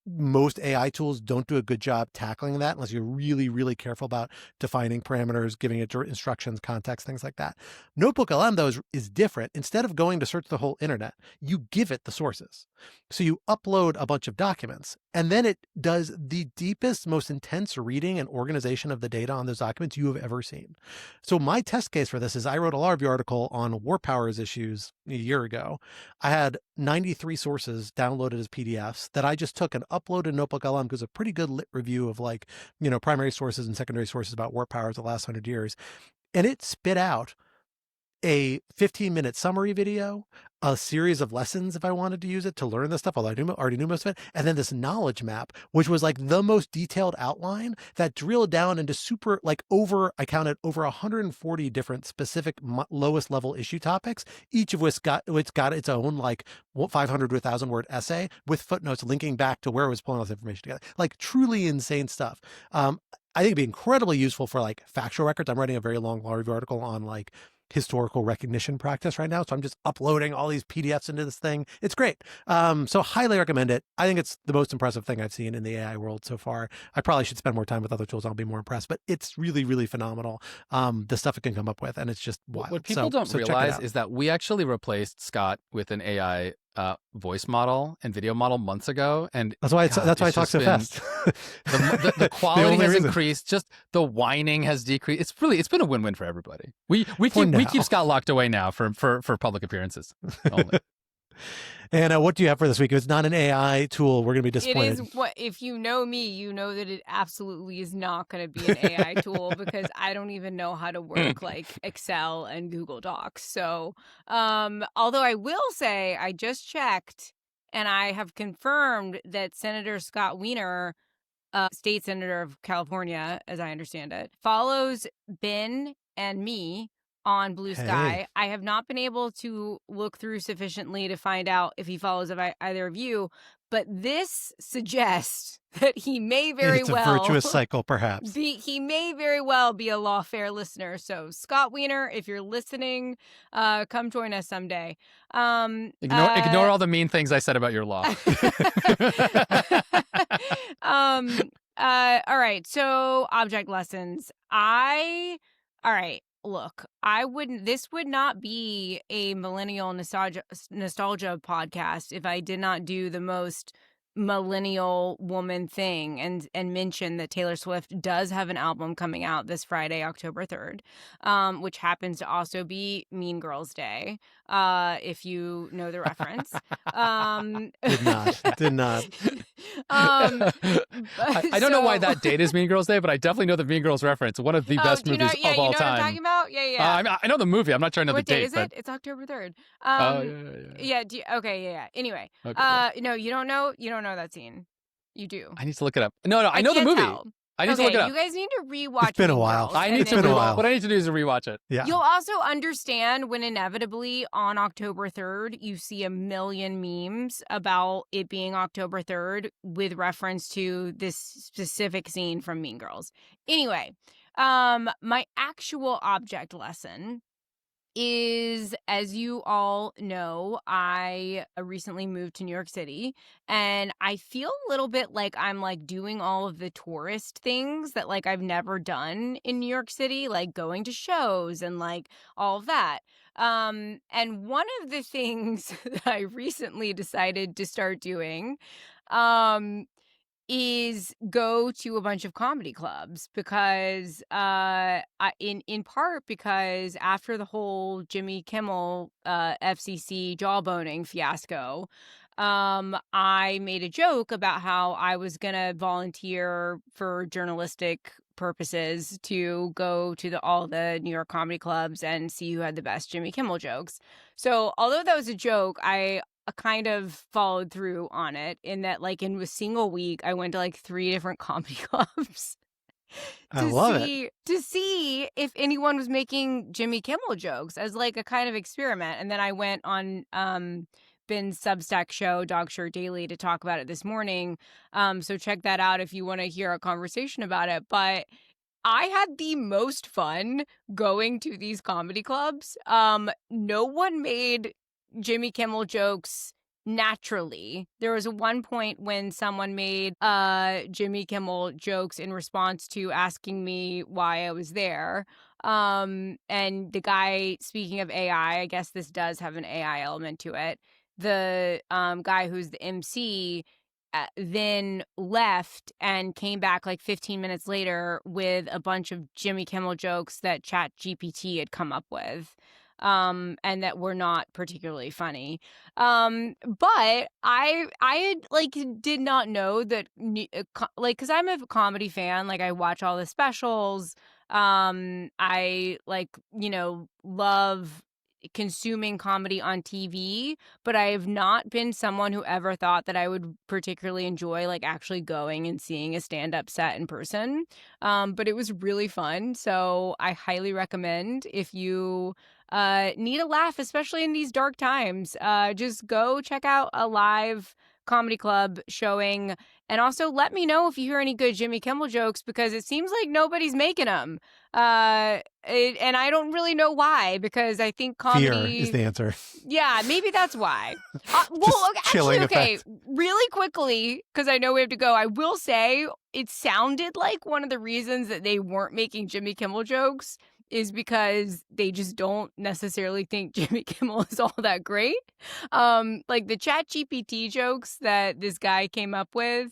Speaker 1: most AI tools don't do a good job tackling that unless you're really, really careful about defining parameters, giving it instructions, context, things like that. Notebook LM, though, is different. Instead of going to search the whole internet, you give it the sources. So you upload a bunch of documents, and then it does the deepest, most intense reading and organization of the data on those documents you have ever seen. So my test case for this is I wrote a law review article on war powers issues a year ago. I had 93 sources downloaded as PDFs that I just took and uploaded in Notebook LM because a pretty good lit review of like, primary sources and secondary sources about war powers the last 100 years. And it spit out a 15-minute summary video, a series of lessons if I wanted to use it to learn this stuff, although I already knew most of it, and then this knowledge map, which was like the most detailed outline that drilled down into super, like I counted over 140 different specific lowest level issue topics, each of which got its own like 500 to 1,000 word essay with footnotes linking back to where it was pulling all this information together. Like truly insane stuff. I think it'd be incredibly useful for like factual records. I'm writing a very long law review article on like historical recognition practice right now. So I'm just uploading all these PDFs into this thing. It's great. So highly recommend it. I think it's the most impressive thing I've seen in the AI world so far. I probably should spend more time with other tools. I'll be more impressed, but it's really, really phenomenal. The stuff it can come up with, and it's just wild.
Speaker 2: What people don't realize is that we actually replaced Scott with an AI voice model and video model months ago, and
Speaker 1: that's why I talk so fast.
Speaker 2: The quality has increased. Just the whining has decreased. It's been a win-win for everybody. We keep Scott locked away now for public appearances only.
Speaker 1: And what do you have for this week? If it's not an AI tool, we're going to be disappointed.
Speaker 3: It is if you know me, you know that it absolutely is not going to be an AI tool because I don't even know how to work like Excel and Google Docs. So, although I will say I just checked and I have confirmed that Senator Scott Wiener, state senator of California, as I understand it, follows Ben and me on Blue Sky. I have not been able to look through sufficiently to find out if he follows either of you, but this suggests that he may very
Speaker 1: it's
Speaker 3: well...
Speaker 1: It's a virtuous cycle, perhaps.
Speaker 3: He may very well be a Lawfare listener. So, Scott Wiener, if you're listening, come join us someday.
Speaker 2: Ignore all the mean things I said about your law.
Speaker 3: All right, so object lessons. All right. Look, this would not be a millennial nostalgia podcast if I did not do the most millennial woman thing and mention that Taylor Swift does have an album coming out this Friday, October 3rd, which happens to also be Mean Girls Day, if you know the reference.
Speaker 1: Did not.
Speaker 2: I don't know why that date is Mean Girls Day, but I definitely know the Mean Girls reference. One of the best movies of all time.
Speaker 3: You know what I'm talking about? Yeah.
Speaker 2: I know the movie. I'm not trying to know the date.
Speaker 3: What date is it? It's October 3rd.
Speaker 2: Yeah.
Speaker 3: Yeah. Anyway,
Speaker 2: okay,
Speaker 3: no, you don't know that scene. You do.
Speaker 2: I need to look it up. No, I know the movie.
Speaker 3: Tell.
Speaker 2: I need to look it up.
Speaker 3: You guys need to rewatch.
Speaker 1: It's been a while.
Speaker 3: What
Speaker 2: I need to do is rewatch it.
Speaker 1: Yeah.
Speaker 3: You'll also understand when inevitably on October 3rd you see a million memes about it being October 3rd with reference to this specific scene from Mean Girls. Anyway, my actual object lesson is, as you all know, I recently moved to New York City, and I feel a little bit like I'm like doing all of the tourist things that like I've never done in New York City, like going to shows and like all of that. And one of the things that I recently decided to start doing, is go to a bunch of comedy clubs because in part because after the whole Jimmy Kimmel FCC jawboning fiasco, I made a joke about how I was gonna volunteer for journalistic purposes to go to all the New York comedy clubs and see who had the best Jimmy Kimmel jokes. So although that was a joke, I kind of followed through on it in that, like, in a single week, I went to like 3 different comedy clubs to see if anyone was making Jimmy Kimmel jokes as like a kind of experiment. And then I went on Ben's Substack show, Dog Shirt Daily, to talk about it this morning. So check that out if you want to hear a conversation about it. But I had the most fun going to these comedy clubs. No one made Jimmy Kimmel jokes naturally. There was one point when someone made Jimmy Kimmel jokes in response to asking me why I was there. And the guy, speaking of AI, I guess this does have an AI element to it. The guy who's the MC then left and came back like 15 minutes later with a bunch of Jimmy Kimmel jokes that ChatGPT had come up with. And that were not particularly funny. But I like did not know that, like, because I'm a comedy fan, like I watch all the specials. I like, love consuming comedy on TV, but I have not been someone who ever thought that I would particularly enjoy like actually going and seeing a stand-up set in person. But it was really fun. So I highly recommend if you need a laugh, especially in these dark times, just go check out a live comedy club showing. And also let me know if you hear any good Jimmy Kimmel jokes, because it seems like nobody's making them. And I don't really know why, because I think comedy
Speaker 1: Fear is the answer.
Speaker 3: Yeah, maybe that's why.
Speaker 1: Chilling
Speaker 3: okay,
Speaker 1: effect.
Speaker 3: really quickly, because I know we have to go, I will say it sounded like one of the reasons that they weren't making Jimmy Kimmel jokes is because they just don't necessarily think Jimmy Kimmel is all that great. Like the ChatGPT jokes that this guy came up with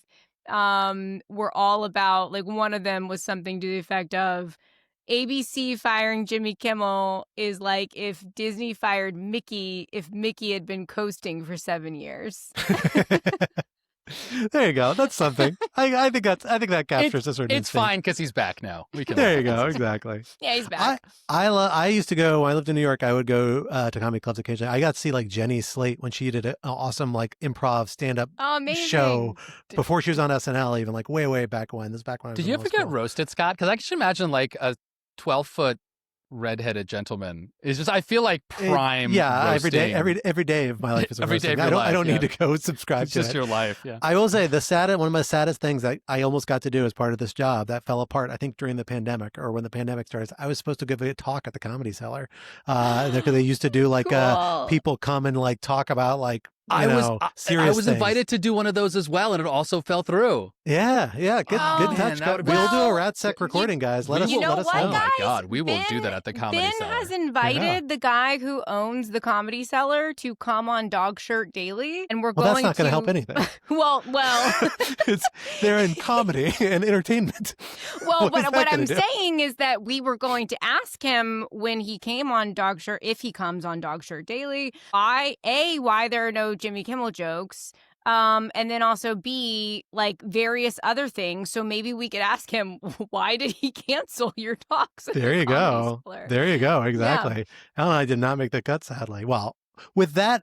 Speaker 3: were all about, like, one of them was something to the effect of, ABC firing Jimmy Kimmel is like if Disney fired Mickey if Mickey had been coasting for 7 years.
Speaker 1: There you go. That's something. I think that captures a certain
Speaker 2: It's
Speaker 1: instinct.
Speaker 2: fine because he's back now. We can.
Speaker 1: There you go. Exactly.
Speaker 3: Yeah, he's back.
Speaker 1: I used to go when I lived in New York. I would go to comedy clubs occasionally. I got to see like Jenny Slate when she did an awesome like improv stand up show before she was on SNL. Even like way back when. This is back when.
Speaker 2: Did you ever get roasted, Scott? Because I can just imagine like a 12-foot redheaded gentleman is just, I feel like prime.
Speaker 1: Roasting. every day of my life is a
Speaker 2: every
Speaker 1: roasting.
Speaker 2: day of your life,
Speaker 1: I don't need to go subscribe
Speaker 2: it's
Speaker 1: to
Speaker 2: just
Speaker 1: it.
Speaker 2: your life. Yeah.
Speaker 1: I will say one of my saddest things I almost got to do as part of this job that fell apart, I think during the pandemic or when the pandemic started. I was supposed to give a talk at the Comedy Cellar because they used to do like
Speaker 3: Cool.
Speaker 1: people come and like talk about like
Speaker 2: I
Speaker 1: serious
Speaker 2: was
Speaker 1: things.
Speaker 2: invited to do one of those as well, and it also fell through.
Speaker 1: Yeah. Good touch.
Speaker 2: Man,
Speaker 1: We'll do a RatSec recording, guys. Let us know.
Speaker 3: what,
Speaker 2: Oh my
Speaker 3: guys?
Speaker 2: God, we will do that at the Comedy
Speaker 3: Ben
Speaker 2: Cellar.
Speaker 3: has invited the guy who owns the Comedy Cellar to come on Dog Shirt Daily, and we're going
Speaker 1: that's not
Speaker 3: to
Speaker 1: going to help anything.
Speaker 3: well.
Speaker 1: They're in comedy and entertainment.
Speaker 3: Well,
Speaker 1: what
Speaker 3: I'm saying is that we were going to ask him when he came on Dog Shirt, if he comes on Dog Shirt Daily, why there are no Jimmy Kimmel jokes. And then also B, like various other things. So maybe we could ask him, why did he cancel your talks?
Speaker 1: There you go. There you go. Exactly. Yeah. I did not make the cut, sadly. Well, with that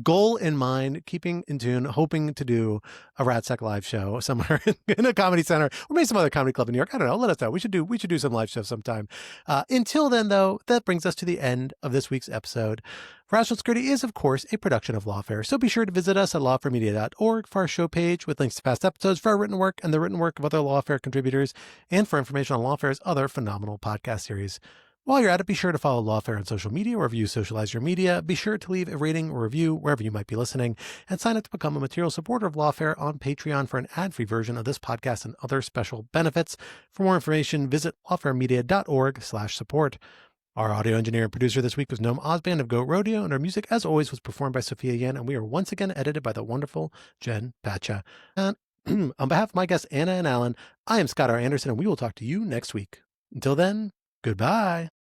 Speaker 1: goal in mind, keeping in tune, hoping to do a RatSec live show somewhere in a comedy center or maybe some other comedy club in New York. I don't know. Let us know. We should do some live shows sometime. Until then, though, that brings us to the end of this week's episode. Rational Security is, of course, a production of Lawfare, so be sure to visit us at lawfaremedia.org for our show page with links to past episodes, for our written work and the written work of other Lawfare contributors, and for information on Lawfare's other phenomenal podcast series. While you're at it, be sure to follow Lawfare on social media wherever you socialize your media. Be sure to leave a rating or review wherever you might be listening, and sign up to become a material supporter of Lawfare on Patreon for an ad-free version of this podcast and other special benefits. For more information, visit lawfaremedia.org/support. Our audio engineer and producer this week was Noam Osband of Goat Rodeo, and our music, as always, was performed by Sophia Yen, and we are once again edited by the wonderful Jen Patcha. And on behalf of my guests, Anna and Alan, I am Scott R. Anderson, and we will talk to you next week. Until then, goodbye.